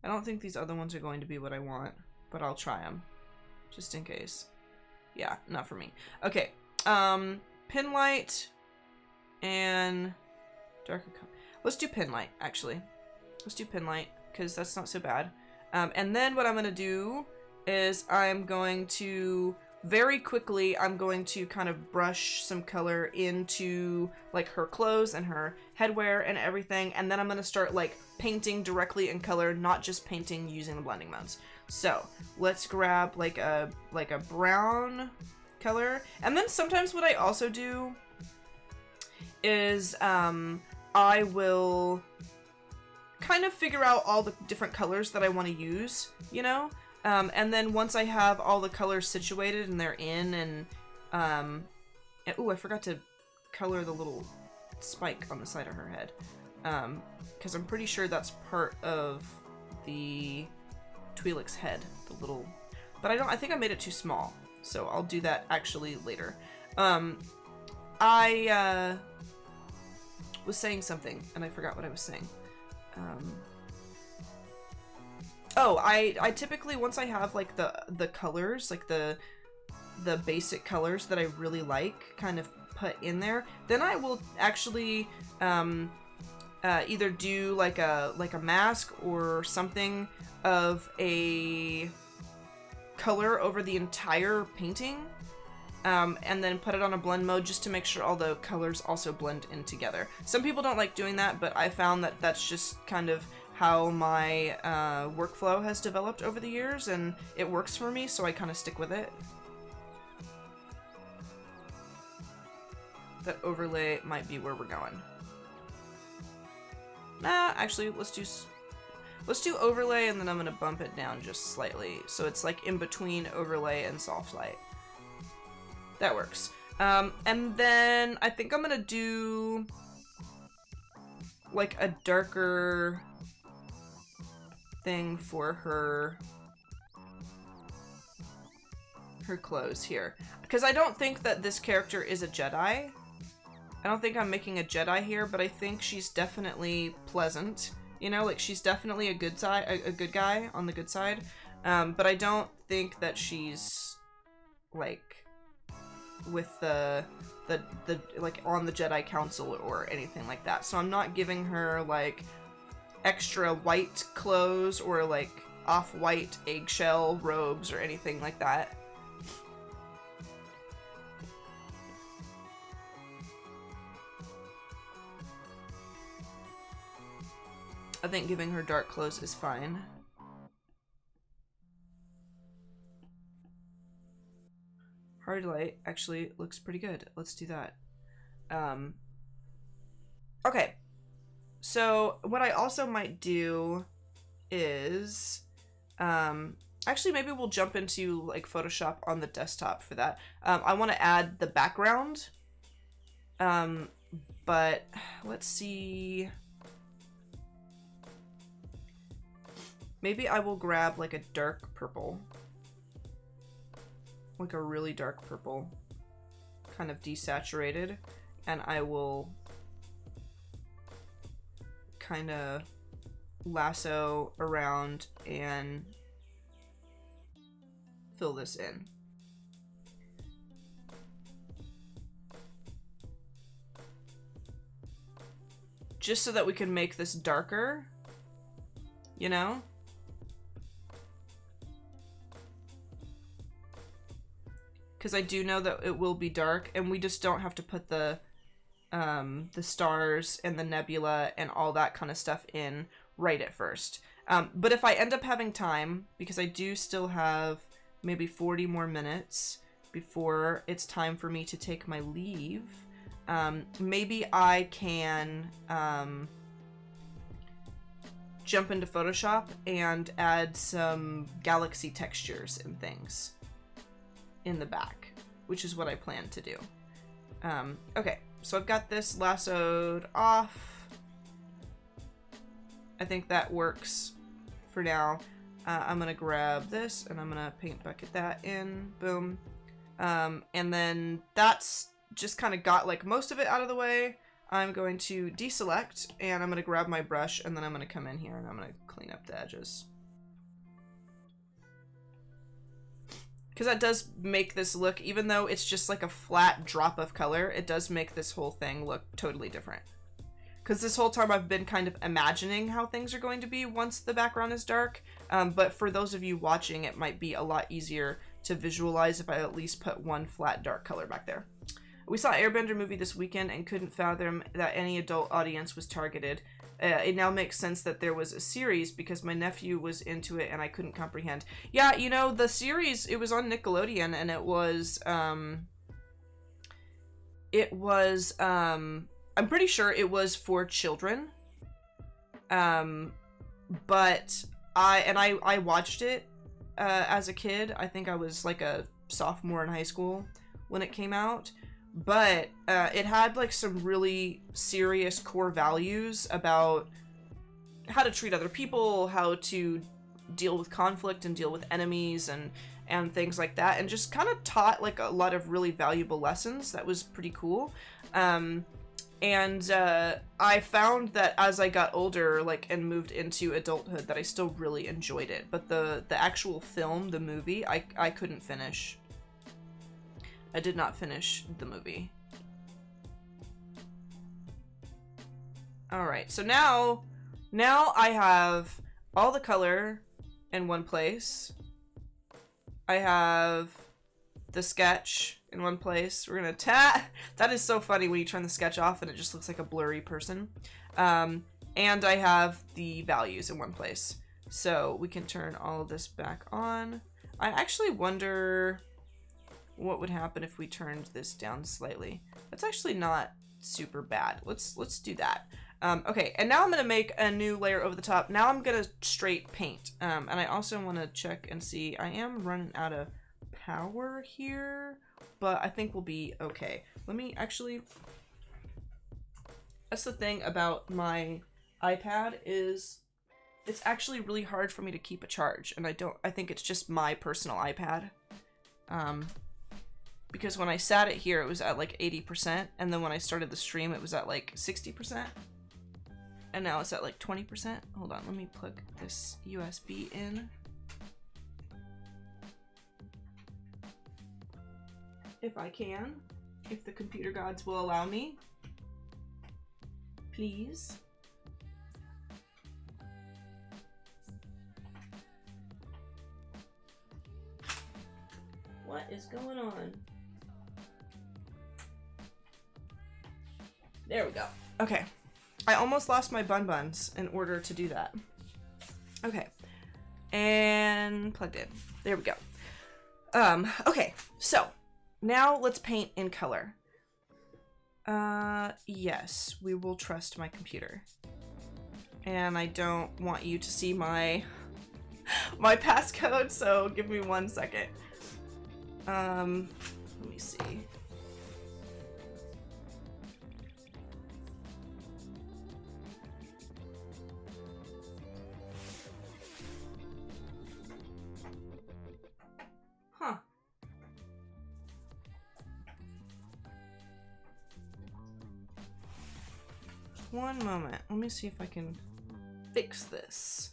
I don't think these other ones are going to be what I want, but I'll try them, just in case. Yeah, not for me. Okay, Pinlight and darker color. Let's do Pinlight, actually. Let's do Pinlight, because that's not so bad. And then what I'm going to do is I'm going to, very quickly, I'm going to kind of brush some color into like her clothes and her headwear and everything, and then I'm going to start like painting directly in color, not just painting using the blending modes. So let's grab like a brown color, and then sometimes what I also do is I will kind of figure out all the different colors that I want to use, you know? And then once I have all the colors situated and they're in, and ooh, I forgot to color the little spike on the side of her head, because I'm pretty sure that's part of the Twi'lek's head, the little, but I think I made it too small, so I'll do that actually later. I was saying something and I forgot what I was saying. Oh, I typically, once I have like the colors, like the basic colors that I really like kind of put in there, then I will actually either do like a mask or something of a color over the entire painting, and then put it on a blend mode just to make sure all the colors also blend in together. Some people don't like doing that, but I found that that's just kind of how my workflow has developed over the years, and it works for me, so I kind of stick with it. That overlay might be where we're going. Nah, actually, let's do overlay, and then I'm gonna bump it down just slightly, so it's like in between overlay and soft light. That works. And then I think I'm gonna do like a darker thing for her clothes here, because I don't think that this character is a Jedi. I don't think I'm making a Jedi here, but I think she's definitely pleasant. You know, like she's definitely a good guy on the good side. But I don't think that she's like with the like on the Jedi Council or anything like that. So I'm not giving her like extra white clothes or like off-white eggshell robes or anything like that. I think giving her dark clothes is fine. Hard light actually looks pretty good. Let's do that. Okay. So what I also might do is, actually maybe we'll jump into like Photoshop on the desktop for that. I want to add the background, but let's see. Maybe I will grab like a dark purple, like a really dark purple, kind of desaturated, and I will kind of lasso around and fill this in. Just so that we can make this darker, you know? Because I do know that it will be dark, and we just don't have to put the the stars and the nebula and all that kind of stuff in right at first. But if I end up having time, because I do still have maybe 40 more minutes before it's time for me to take my leave, maybe I can jump into Photoshop and add some galaxy textures and things in the back, which is what I plan to do. Okay, so I've got this lassoed off. I think that works for now. I'm gonna grab this and I'm gonna paint bucket that in, boom. And then that's just kind of got like most of it out of the way. I'm going to deselect and I'm going to grab my brush and then I'm going to come in here and I'm going to clean up the edges. Because that does make this look, even though it's just like a flat drop of color, it does make this whole thing look totally different. Because this whole time I've been kind of imagining how things are going to be once the background is dark. But for those of you watching, it might be a lot easier to visualize if I at least put one flat dark color back there. We saw Airbender movie this weekend and couldn't fathom that any adult audience was targeted. It now makes sense that there was a series because my nephew was into it and I couldn't comprehend. Yeah, you know, the series, it was on Nickelodeon and it was, I'm pretty sure it was for children. But I watched it, as a kid. I think I was like a sophomore in high school when it came out. But it had like some really serious core values about how to treat other people, how to deal with conflict and deal with enemies and things like that, and just kind of taught like a lot of really valuable lessons. That was pretty cool. I found that as I got older, like, and moved into adulthood, that I still really enjoyed it. But the actual film, the movie, I couldn't finish. I did not finish the movie. Alright, so now I have all the color in one place. I have the sketch in one place. We're gonna that is so funny when you turn the sketch off and it just looks like a blurry person. And I have the values in one place. So we can turn all of this back on. I actually wonder what would happen if we turned this down slightly. That's actually not super bad. Let's do that. Okay, and now I'm gonna make a new layer over the top. Now I'm gonna straight paint. And I also want to check and see. I am running out of power here, but I think we'll be okay. Let me actually. That's the thing about my iPad, is it's actually really hard for me to keep a charge, and I think it's just my personal iPad. Because when I sat it here, it was at like 80%, and then when I started the stream, it was at like 60%. And now it's at like 20%. Hold on, let me plug this USB in. If I can. If the computer gods will allow me. Please. What is going on? There we go. Okay. I almost lost my buns in order to do that. Okay. And plugged in. There we go. Okay. So, now let's paint in color. Yes, we will trust my computer. And I don't want you to see my passcode, so give me 1 second. Let me see. Huh. One moment. Let me see if I can fix this.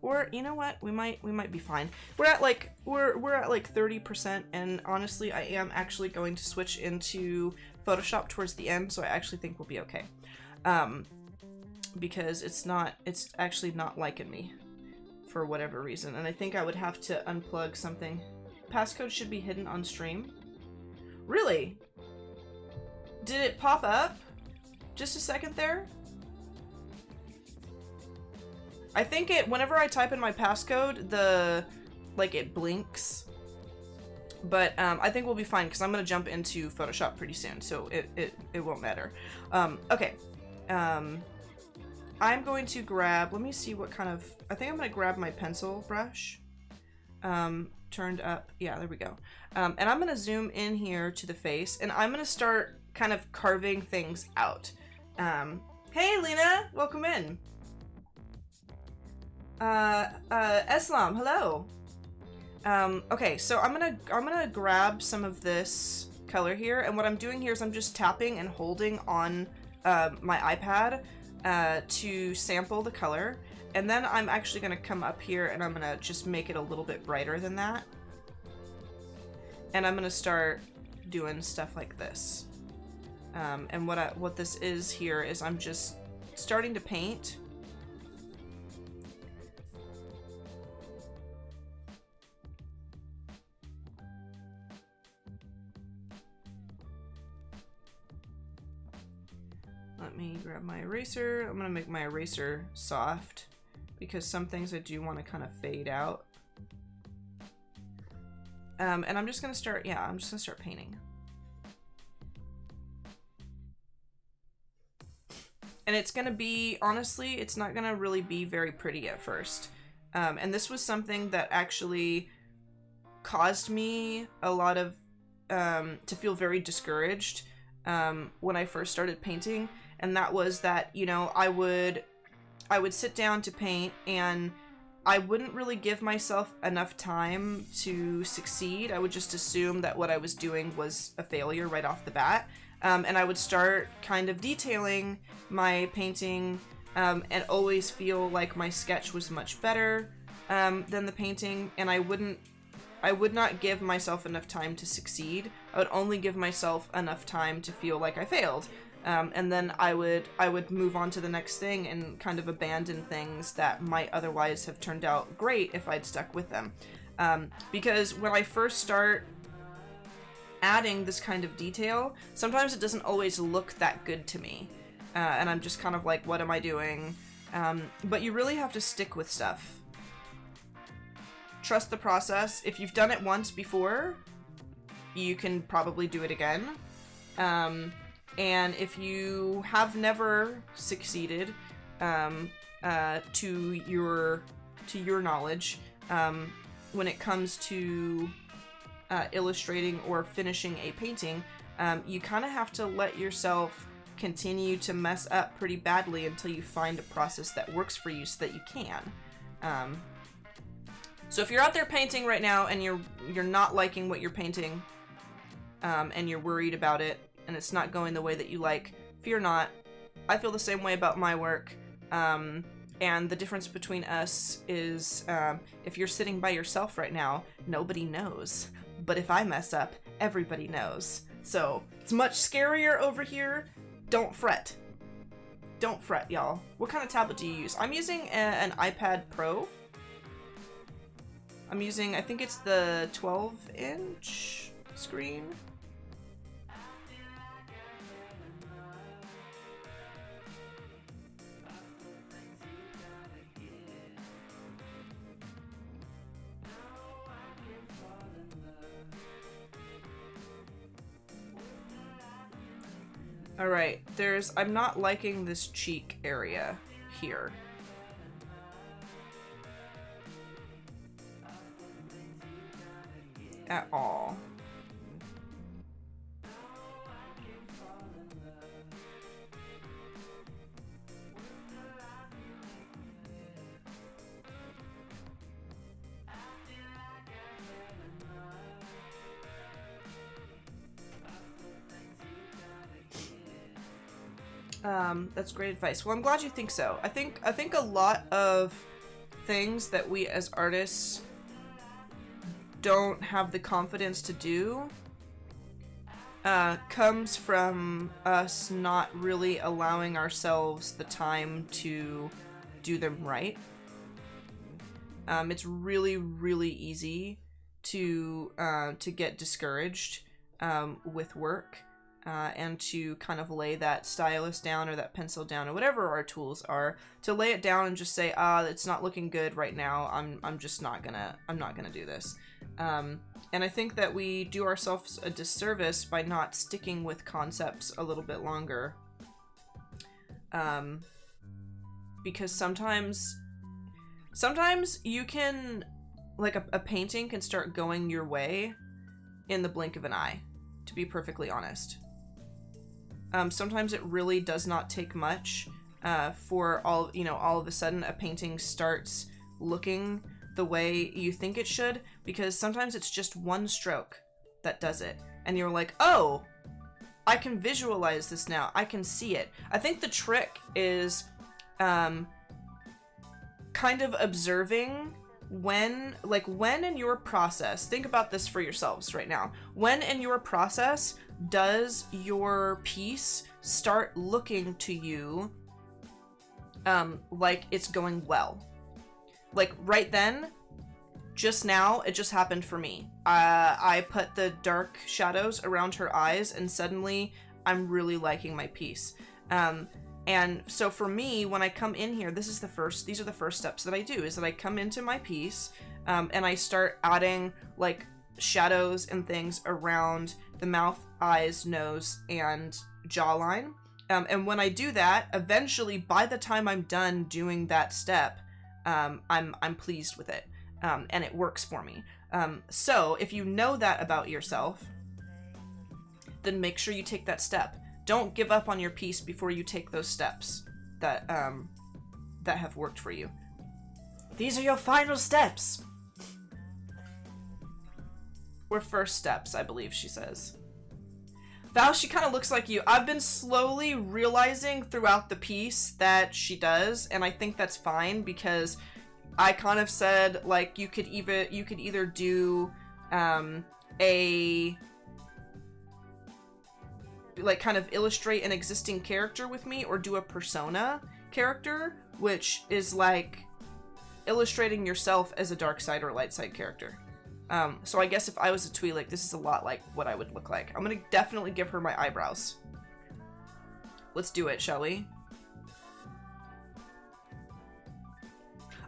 Or you know what? We might be fine. We're at like 30%, and honestly, I am actually going to switch into Photoshop towards the end, so I actually think we'll be okay. Because it's actually not liking me for whatever reason, and I think I would have to unplug something. Passcode should be hidden on stream. Really? Did it pop up? just a second there. I think whenever I type in my passcode, it blinks. But I think we'll be fine because I'm going to jump into Photoshop pretty soon, so it won't matter. Okay. I'm going to grab, let me see what kind of, I think I'm going to grab my pencil brush. Turned up, yeah, there we go. And I'm going to zoom in here to the face, and I'm going to start kind of carving things out. Hey Lena, welcome in. Eslam, hello. Okay, so I'm gonna grab some of this color here, and what I'm doing here is I'm just tapping and holding on my iPad to sample the color, and then I'm actually gonna come up here and I'm gonna just make it a little bit brighter than that, and I'm gonna start doing stuff like this. And what this is here is I'm just starting to paint. Let me grab my eraser. I'm gonna make my eraser soft because some things I do want to kind of fade out. And I'm just gonna start, yeah, I'm just gonna start painting. And it's gonna be, honestly, it's not gonna really be very pretty at first. And this was something that actually caused me a lot of, to feel very discouraged when I first started painting. And that was that, you know, I would sit down to paint and I wouldn't really give myself enough time to succeed. I would just assume that what I was doing was a failure right off the bat. And I would start kind of detailing my painting and always feel like my sketch was much better than the painting, and I would not give myself enough time to succeed. I would only give myself enough time to feel like I failed. And then I would move on to the next thing and kind of abandon things that might otherwise have turned out great if I'd stuck with them. Because when I first start adding this kind of detail, sometimes it doesn't always look that good to me. And I'm just kind of like, what am I doing? But you really have to stick with stuff. Trust the process. If you've done it once before, you can probably do it again. And if you have never succeeded, to your knowledge, when it comes to illustrating or finishing a painting, you kind of have to let yourself continue to mess up pretty badly until you find a process that works for you so that you can. So if you're out there painting right now and you're not liking what you're painting, and you're worried about it and it's not going the way that you like, fear not. I feel the same way about my work. And the difference between us is, if you're sitting by yourself right now, nobody knows. But if I mess up, everybody knows. So it's much scarier over here. Don't fret. Don't fret, y'all. What kind of tablet do you use? I'm using an iPad Pro. I'm using, I think it's the 12-inch screen. Alright, I'm not liking this cheek area here. At all. That's great advice. Well, I'm glad you think so. I think a lot of things that we as artists don't have the confidence to do comes from us not really allowing ourselves the time to do them right. It's really, really easy to get discouraged with work. and to kind of lay that stylus down or that pencil down or whatever our tools are, to lay it down and just say, it's not looking good right now. I'm just not gonna do this. And I think that we do ourselves a disservice by not sticking with concepts a little bit longer. Because sometimes you can, like, a painting can start going your way in the blink of an eye, to be perfectly honest. Sometimes it really does not take much for all of a sudden a painting starts looking the way you think it should, because sometimes it's just one stroke that does it. And you're like, oh, I can visualize this now. I can see it. I think the trick is kind of observing when in your process, think about this for yourselves right now. When in your process does your piece start looking to you like it's going well? Like right then, just now, it just happened for me. I put the dark shadows around her eyes and suddenly I'm really liking my piece. And so for me, when I come in here, these are the first steps that I do, is that I come into my piece and I start adding like shadows and things around the mouth, eyes, nose, and jawline. And when I do that, eventually by the time I'm done doing that step, I'm pleased with it. And it works for me. So if you know that about yourself, then make sure you take that step. Don't give up on your piece before you take those steps that have worked for you. These are your final steps. Or first steps, I believe she says. Val, she kind of looks like you. I've been slowly realizing throughout the piece that she does, and I think that's fine, because I kind of said, like, you could either do like kind of illustrate an existing character with me, or do a persona character, which is like illustrating yourself as a dark side or light side character. So I guess if I was a Twi'lek, this is a lot like what I would look like. I'm gonna definitely give her my eyebrows. Let's do it, shall we?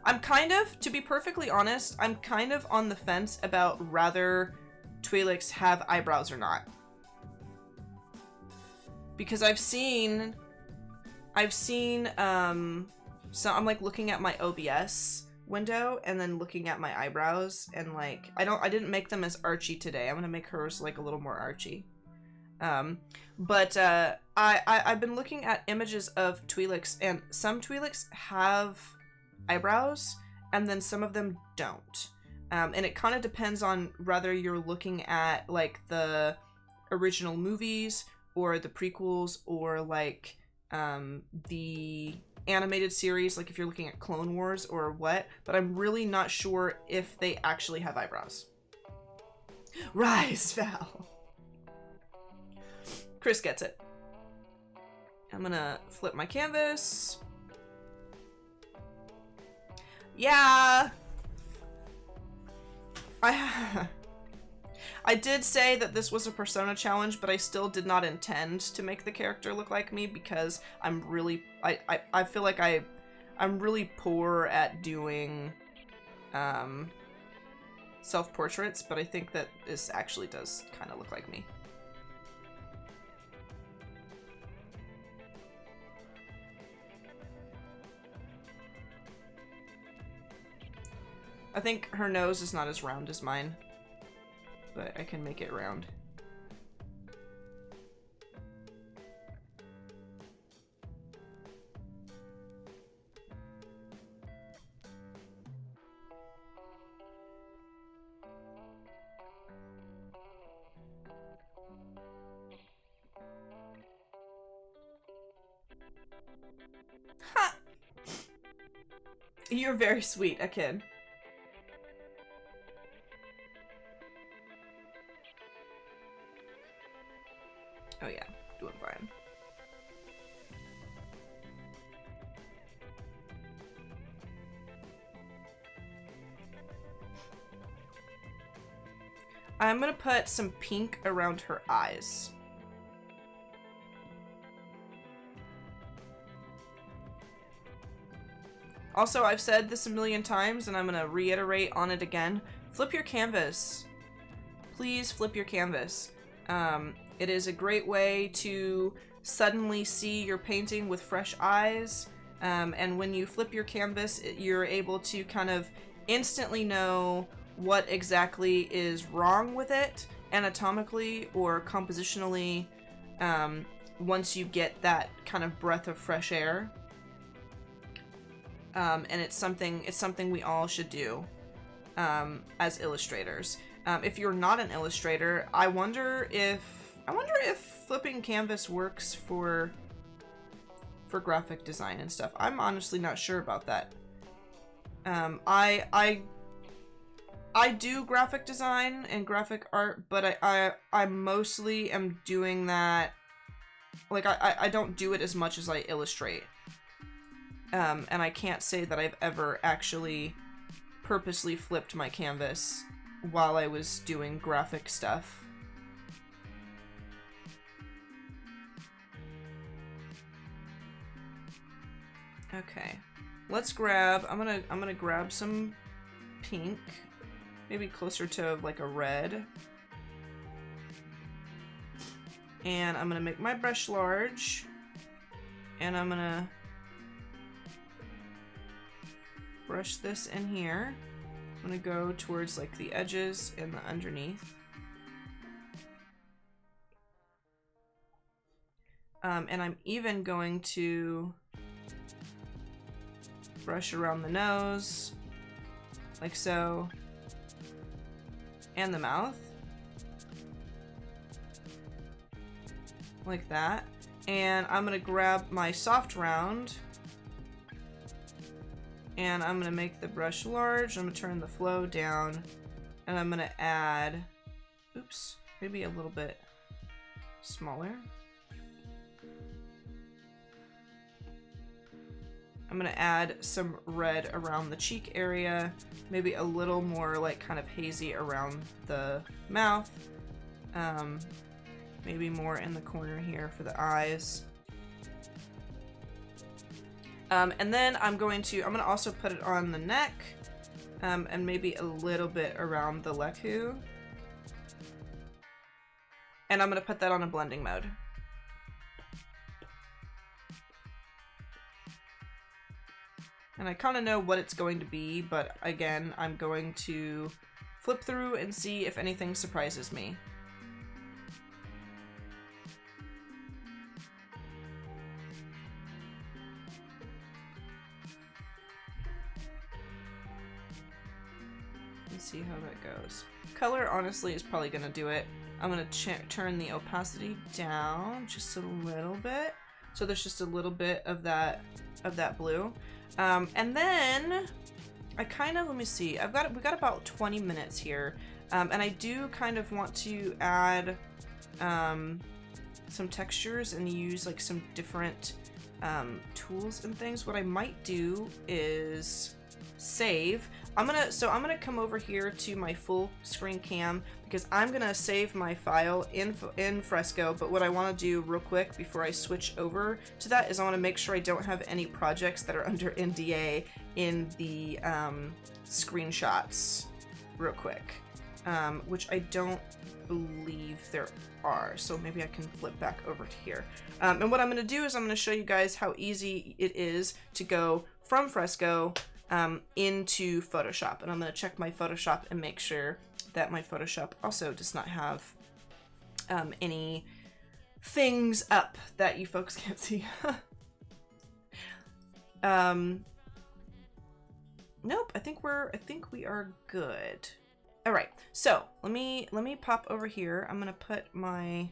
I'm kind of, to be perfectly honest, I'm kind of on the fence about rather Twi'leks have eyebrows or not. Because I've seen, so I'm like looking at my OBS window and then looking at my eyebrows, and like, I didn't make them as archy today. I'm gonna make hers like a little more archy. But I've been looking at images of Twi'leks, and some Twi'leks have eyebrows, and then some of them don't. And it kind of depends on whether you're looking at like the original movies or the prequels, or like the animated series, like if you're looking at Clone Wars or what, but I'm really not sure if they actually have eyebrows. Rise, Val. Chris gets it. I'm gonna flip my canvas. Yeah. I did say that this was a persona challenge, but I still did not intend to make the character look like me, because I'm really, I feel like I'm really poor at doing self-portraits, but I think that this actually does kind of look like me. I think her nose is not as round as mine, but I can make it round. Ha! You're very sweet, Akin. Oh yeah, doing fine. I'm gonna put some pink around her eyes. Also, I've said this a million times, and I'm gonna reiterate on it again. Flip your canvas. Please flip your canvas. It is a great way to suddenly see your painting with fresh eyes. And when you flip your canvas, you're able to kind of instantly know what exactly is wrong with it, anatomically or compositionally, once you get that kind of breath of fresh air. And it's something we all should do as illustrators. If you're not an illustrator, I wonder if flipping canvas works for graphic design and stuff. I'm honestly not sure about that. I do graphic design and graphic art, but I mostly am doing that, like, I don't do it as much as I illustrate. And I can't say that I've ever actually purposely flipped my canvas while I was doing graphic stuff. Okay, let's grab, I'm gonna grab some pink, maybe closer to like a red. And I'm gonna make my brush large, and I'm gonna brush this in here. I'm gonna go towards like the edges and the underneath. And I'm even going to brush around the nose, like so, and the mouth, like that. And I'm gonna grab my soft round, and I'm gonna make the brush large. I'm gonna turn the flow down, and I'm gonna add, oops, maybe a little bit smaller. I'm gonna add some red around the cheek area, maybe a little more like kind of hazy around the mouth, maybe more in the corner here for the eyes. And then I'm gonna also put it on the neck, and maybe a little bit around the leku. And I'm gonna put that on a blending mode. And I kind of know what it's going to be, but again, I'm going to flip through and see if anything surprises me. Let's see how that goes. Color, honestly, is probably going to do it. I'm going to turn the opacity down just a little bit, so there's just a little bit of that blue. And then I kind of, let me see, we got about 20 minutes here. And I do kind of want to add some textures and use like some different tools and things. What I might do is save. I'm gonna come over here to my full screen cam because I'm gonna save my file in Fresco. But what I want to do real quick before I switch over to that is I want to make sure I don't have any projects that are under NDA in the screenshots real quick, which I don't believe there are. So maybe I can flip back over to here. And what I'm gonna do is I'm gonna show you guys how easy it is to go from Fresco into Photoshop, and I'm going to check my Photoshop and make sure that my Photoshop also does not have any things up that you folks can't see. Nope, I think we are good. All right, so let me pop over here. I'm going to put my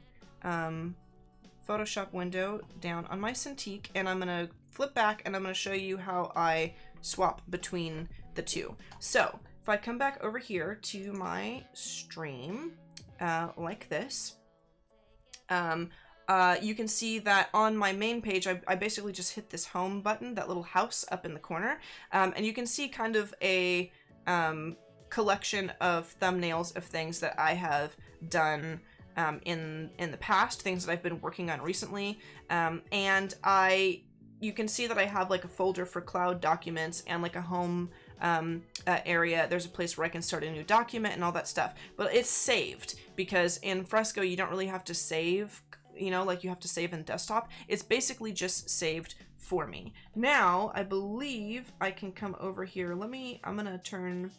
Photoshop window down on my Cintiq, and I'm going to flip back and I'm going to show you how I swap between the two. So if I come back over here to my stream like this, you can see that on my main page I basically just hit this home button, that little house up in the corner, and you can see kind of a collection of thumbnails of things that I have done in the past, things that I've been working on recently, and I you can see that I have like a folder for cloud documents and like a home area. There's a place where I can start a new document and all that stuff, but it's saved because in Fresco you don't really have to save, you know, like you have to save in desktop. It's basically just saved for me. Now I believe I can come over here. I'm gonna turn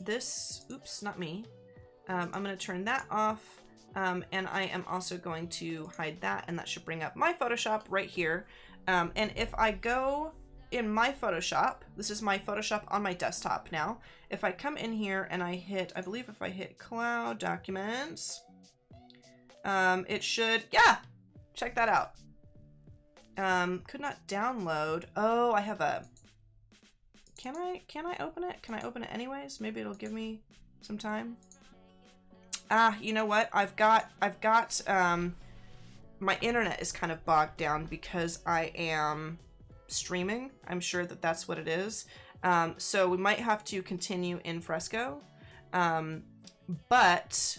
this, oops, not me. I'm gonna turn that off. And I am also going to hide that, and that should bring up my Photoshop right here. And if I go in my Photoshop, this is my Photoshop on my desktop now. If I come in here and I hit, I believe if I hit Cloud Documents, it should, yeah, check that out. Could not download. Oh, I have a, can I open it? Can I open it anyways? Maybe it'll give me some time. Ah, you know what? I've got, my internet is kind of bogged down because I am streaming. I'm sure that that's what it is. So we might have to continue in Fresco. But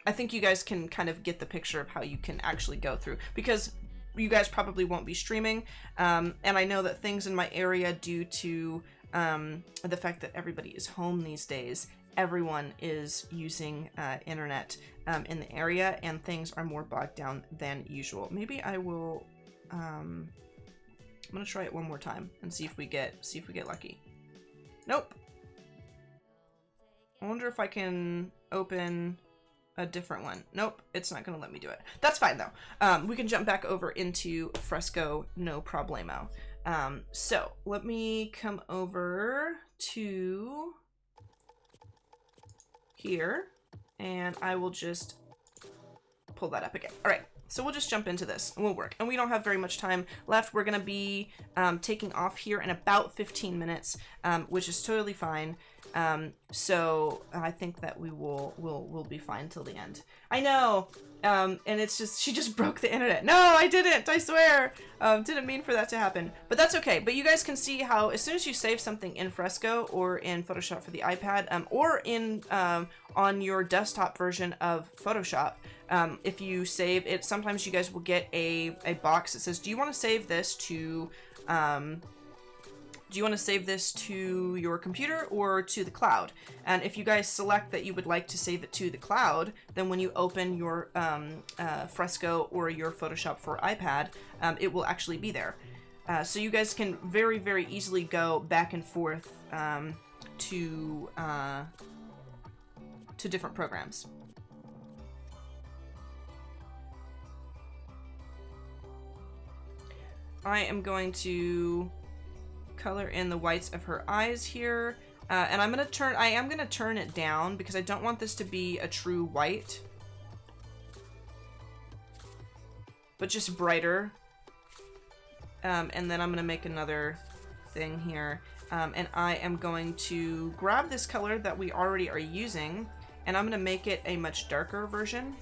I think you guys can kind of get the picture of how you can actually go through, because you guys probably won't be streaming. And I know that things in my area, due to the fact that everybody is home these days, everyone is using internet in the area, and things are more bogged down than usual. Maybe I will, I'm gonna try it one more time and see if we get lucky. Nope. I wonder if I can open a different one. Nope, it's not gonna let me do it. That's fine though. We can jump back over into Fresco, no problemo. So let me come over to here, and I will just pull that up again. All right, so we'll just jump into this and we'll work. And we don't have very much time left. We're gonna be taking off here in about 15 minutes, which is totally fine. So I think that we'll be fine till the end. I know, and it's just, she just broke the internet. No, I didn't, I swear. Didn't mean for that to happen, but that's okay. But you guys can see how as soon as you save something in Fresco or in Photoshop for the iPad, or in on your desktop version of Photoshop, if you save it, sometimes you guys will get a box that says, do you want to save this to your computer or to the cloud? And if you guys select that you would like to save it to the cloud, then when you open your Fresco or your Photoshop for iPad, it will actually be there. So you guys can very, very easily go back and forth to different programs. I am going to color in the whites of her eyes here, and I am gonna turn it down because I don't want this to be a true white, but just brighter. And then I'm gonna make another thing here, and I am going to grab this color that we already are using, and I'm gonna make it a much darker version,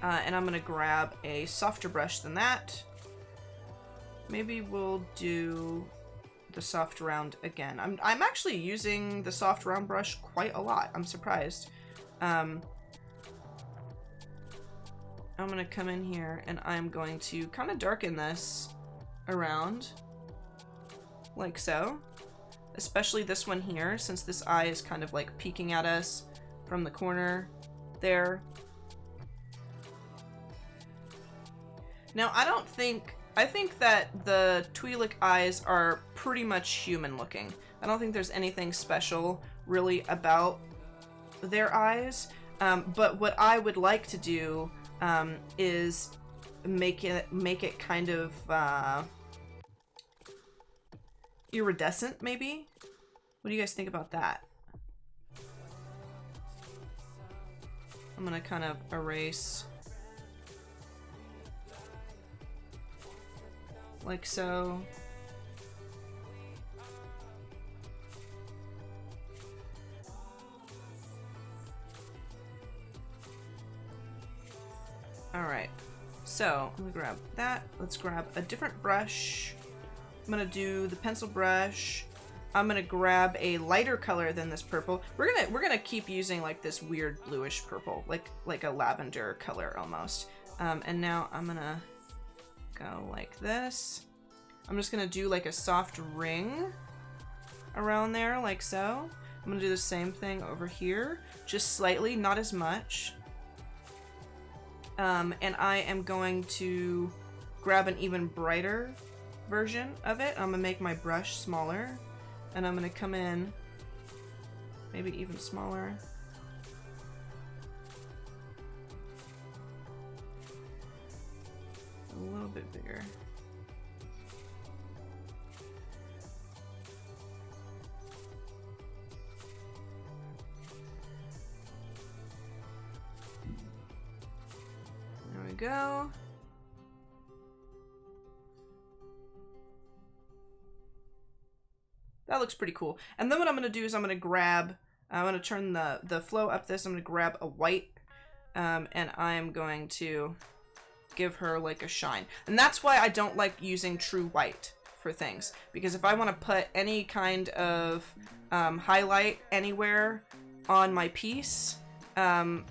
and I'm gonna grab a softer brush than that. Maybe we'll do the soft round again. I'm actually using the soft round brush quite a lot. I'm surprised. I'm gonna come in here and I'm going to kind of darken this around like so. Especially this one here, since this eye is kind of like peeking at us from the corner there. Now I think that the Twi'lek eyes are pretty much human looking. I don't think there's anything special really about their eyes, but what I would like to do is make it kind of iridescent, maybe? What do you guys think about that? I'm gonna kind of erase like so. All right, so I'm gonna grab that. Let's grab a different brush. I'm gonna do the pencil brush. I'm gonna grab a lighter color than this purple. We're gonna keep using like this weird bluish purple, like a lavender color almost. And now I'm gonna go like this. I'm just gonna do like a soft ring around there, like so. I'm gonna do the same thing over here, just slightly, not as much. And I am going to grab an even brighter version of it. I'm gonna make my brush smaller, and I'm gonna come in maybe even smaller. A little bit bigger. There we go. That looks pretty cool. And then what I'm going to do is I'm going to turn the flow up this. I'm going to grab a white, and I'm going to give her like a shine. And that's why I don't like using true white for things. Because if I want to put any kind of highlight anywhere on my piece, it's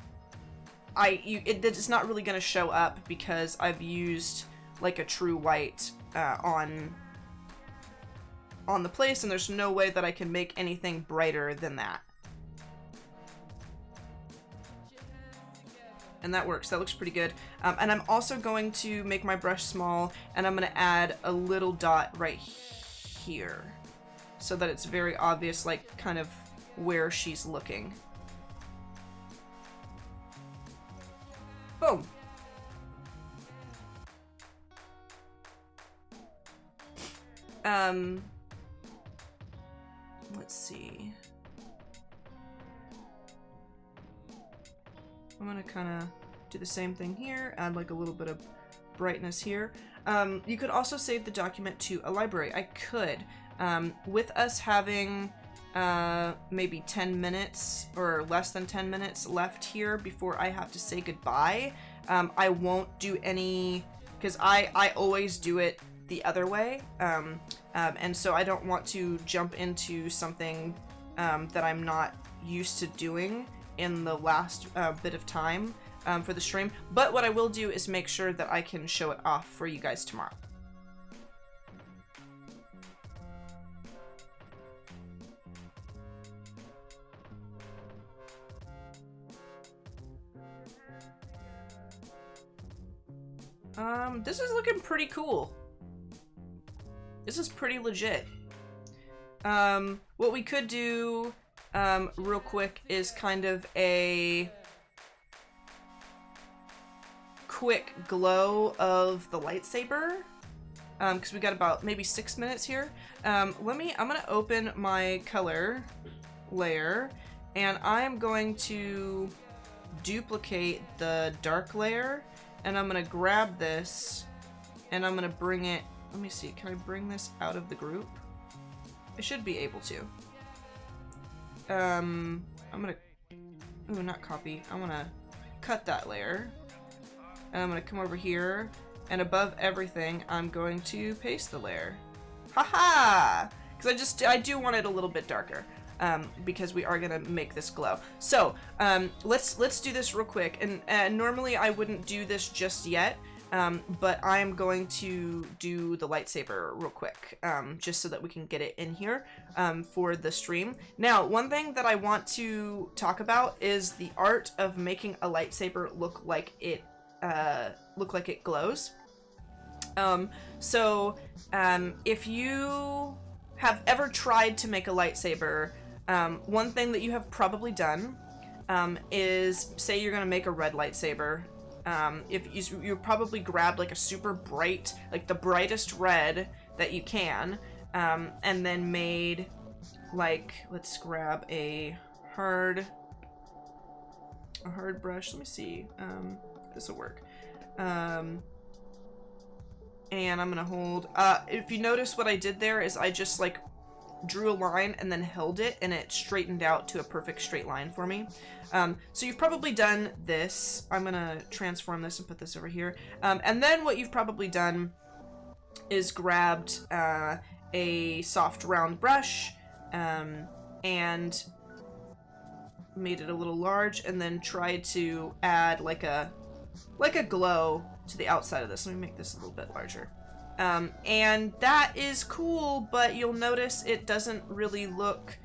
not really going to show up because I've used like a true white on the place, and there's no way that I can make anything brighter than that. And that works. That looks pretty good. And I'm also going to make my brush small, and I'm going to add a little dot right here so that it's very obvious, like kind of where she's looking. Boom. Let's see. I'm gonna kind of do the same thing here, add like a little bit of brightness here. You could also save the document to a library. I could. With us having maybe 10 minutes or less than 10 minutes left here before I have to say goodbye, I won't do any, because I always do it the other way, and so I don't want to jump into something that I'm not used to doing in the last bit of time for the stream. But what I will do is make sure that I can show it off for you guys tomorrow. This is looking pretty cool. This is pretty legit. What we could do real quick is kind of a quick glow of the lightsaber, because we got about maybe 6 minutes here. I'm gonna open my color layer, and I'm going to duplicate the dark layer, and I'm gonna grab this, and I'm gonna bring it, let me see, can I bring this out of the group? I should be able to. I'm gonna, ooh, not copy, I'm gonna cut that layer, and I'm gonna come over here, and above everything, I'm going to paste the layer. Haha! Because I do want it a little bit darker, because we are gonna make this glow. So, let's do this real quick, and normally I wouldn't do this just yet, but I'm going to do the lightsaber real quick, just so that we can get it in here for the stream. Now, one thing that I want to talk about is the art of making a lightsaber look like it glows. If you have ever tried to make a lightsaber, one thing that you have probably done is, say you're gonna make a red lightsaber. If you probably grabbed like a super bright, like the brightest red that you can, and then made like, let's grab a hard brush. Let me see. This will work. And I'm gonna hold, if you notice what I did there is I just like drew a line and then held it, and it straightened out to a perfect straight line for me. So you've probably done this. I'm gonna transform this and put this over here. And then what you've probably done is grabbed a soft round brush and made it a little large, and then tried to add like a like a glow to the outside of this. Let me make this a little bit larger. And that is cool, but you'll notice it doesn't really look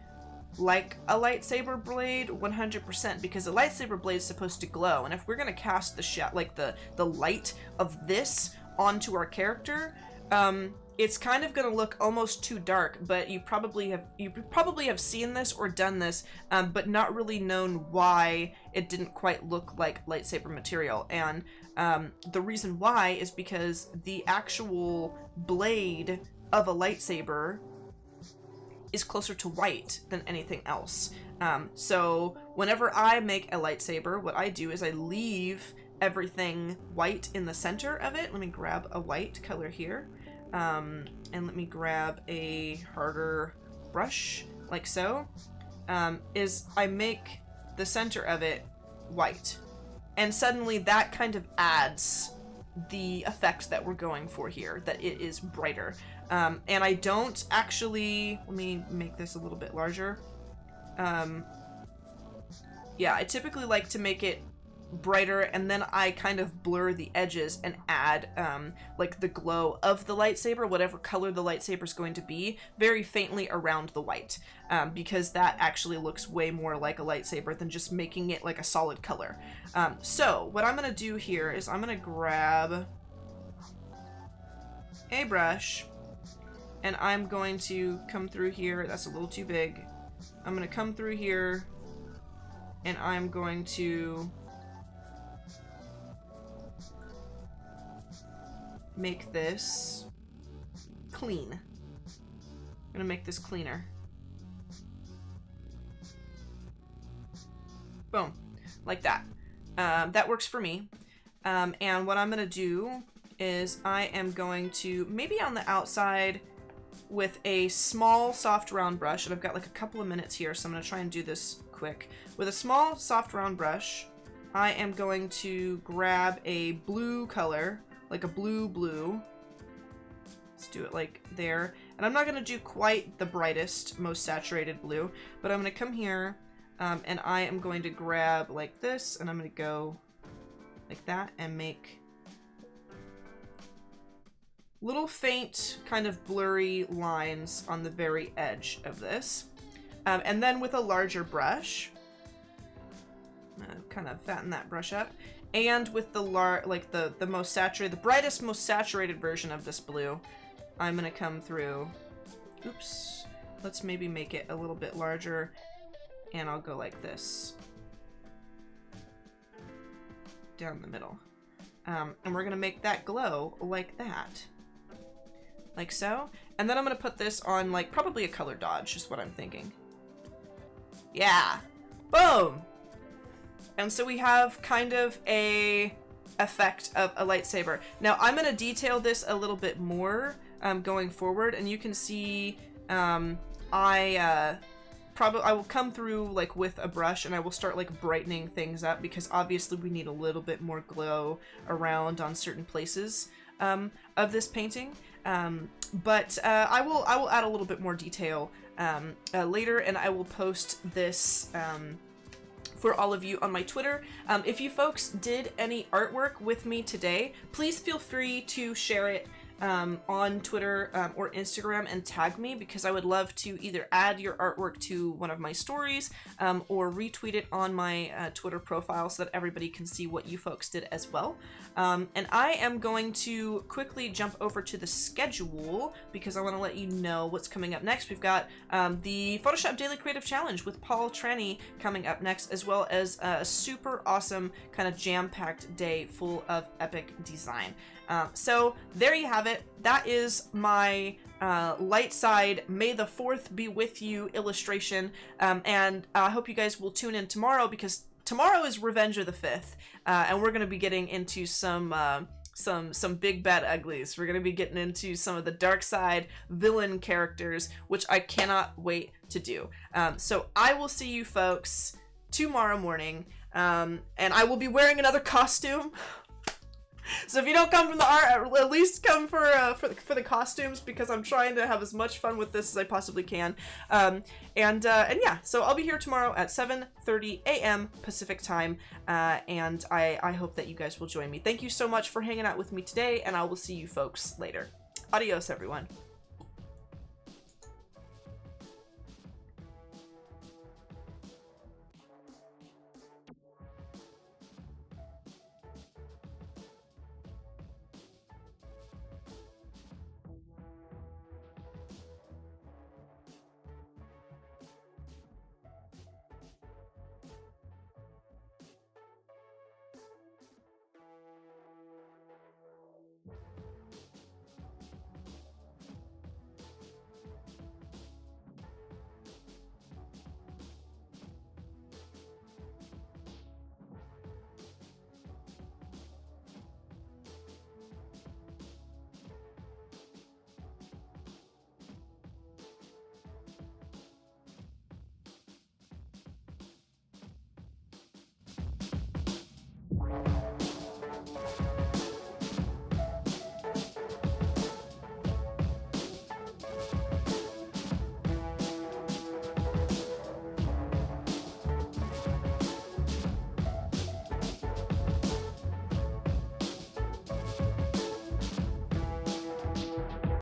like a lightsaber blade 100%, because a lightsaber blade is supposed to glow, and if we're gonna cast the light of this onto our character, it's kind of gonna look almost too dark. But you probably have seen this or done this, but not really known why it didn't quite look like lightsaber material. And the reason why is because the actual blade of a lightsaber is closer to white than anything else. So whenever I make a lightsaber, what I do is I leave everything white in the center of it. Let me grab a white color here. And let me grab a harder brush, like so. Is I make the center of it white. And suddenly that kind of adds the effect that we're going for here, that it is brighter. And I don't actually, let me make this a little bit larger. Yeah, I typically like to make it brighter, and then I kind of blur the edges and add like the glow of the lightsaber, whatever color the lightsaber is going to be, very faintly around the white, because that actually looks way more like a lightsaber than just making it like a solid color. So what I'm gonna do here is I'm gonna grab a brush, and I'm going to come through here. That's a little too big. I'm gonna come through here, and I'm going to make this clean. I'm gonna make this cleaner. Boom, like that. That works for me. And what I'm gonna do is I am going to, maybe on the outside with a small soft round brush, and I've got like a couple of minutes here, so I'm gonna try and do this quick. With a small soft round brush, I am going to grab a blue color, like a blue. Let's do it like there. And I'm not gonna do quite the brightest, most saturated blue, but I'm gonna come here, and I am going to grab like this, and I'm gonna go like that and make little faint, kind of blurry lines on the very edge of this. And then with a larger brush, kind of fatten that brush up. And with the the most saturated, the brightest, most saturated version of this blue, I'm gonna come through. Oops. Let's maybe make it a little bit larger, and I'll go like this. Down the middle. And we're gonna make that glow like that. Like so. And then I'm gonna put this on like probably a color dodge, is what I'm thinking. Yeah. Boom! And so we have kind of a effect of a lightsaber. Now I'm going to detail this a little bit more going forward, and you can see I will come through like with a brush, and I will start like brightening things up, because obviously we need a little bit more glow around on certain places of this painting. But I will add a little bit more detail later, and I will post this for all of you on my Twitter. If you folks did any artwork with me today, please feel free to share it on Twitter or Instagram and tag me, because I would love to either add your artwork to one of my stories or retweet it on my Twitter profile so that everybody can see what you folks did as well. And I am going to quickly jump over to the schedule, because I want to let you know what's coming up next. We've got the Photoshop Daily Creative Challenge with Paul Tranny coming up next, as well as a super awesome kind of jam-packed day full of epic design. So there you have it. That is my light side May the 4th be with you illustration. And I hope you guys will tune in tomorrow, because tomorrow is Revenge of the 5th. And we're going to be getting into some big bad uglies. We're going to be getting into some of the dark side villain characters, which I cannot wait to do. So I will see you folks tomorrow morning. And I will be wearing another costume. So if you don't come from the art, at least come for the costumes, because I'm trying to have as much fun with this as I possibly can. And yeah, so I'll be here tomorrow at 7:30 a.m. Pacific time, and I hope that you guys will join me. Thank you so much for hanging out with me today, and I will see you folks later. Adios, everyone.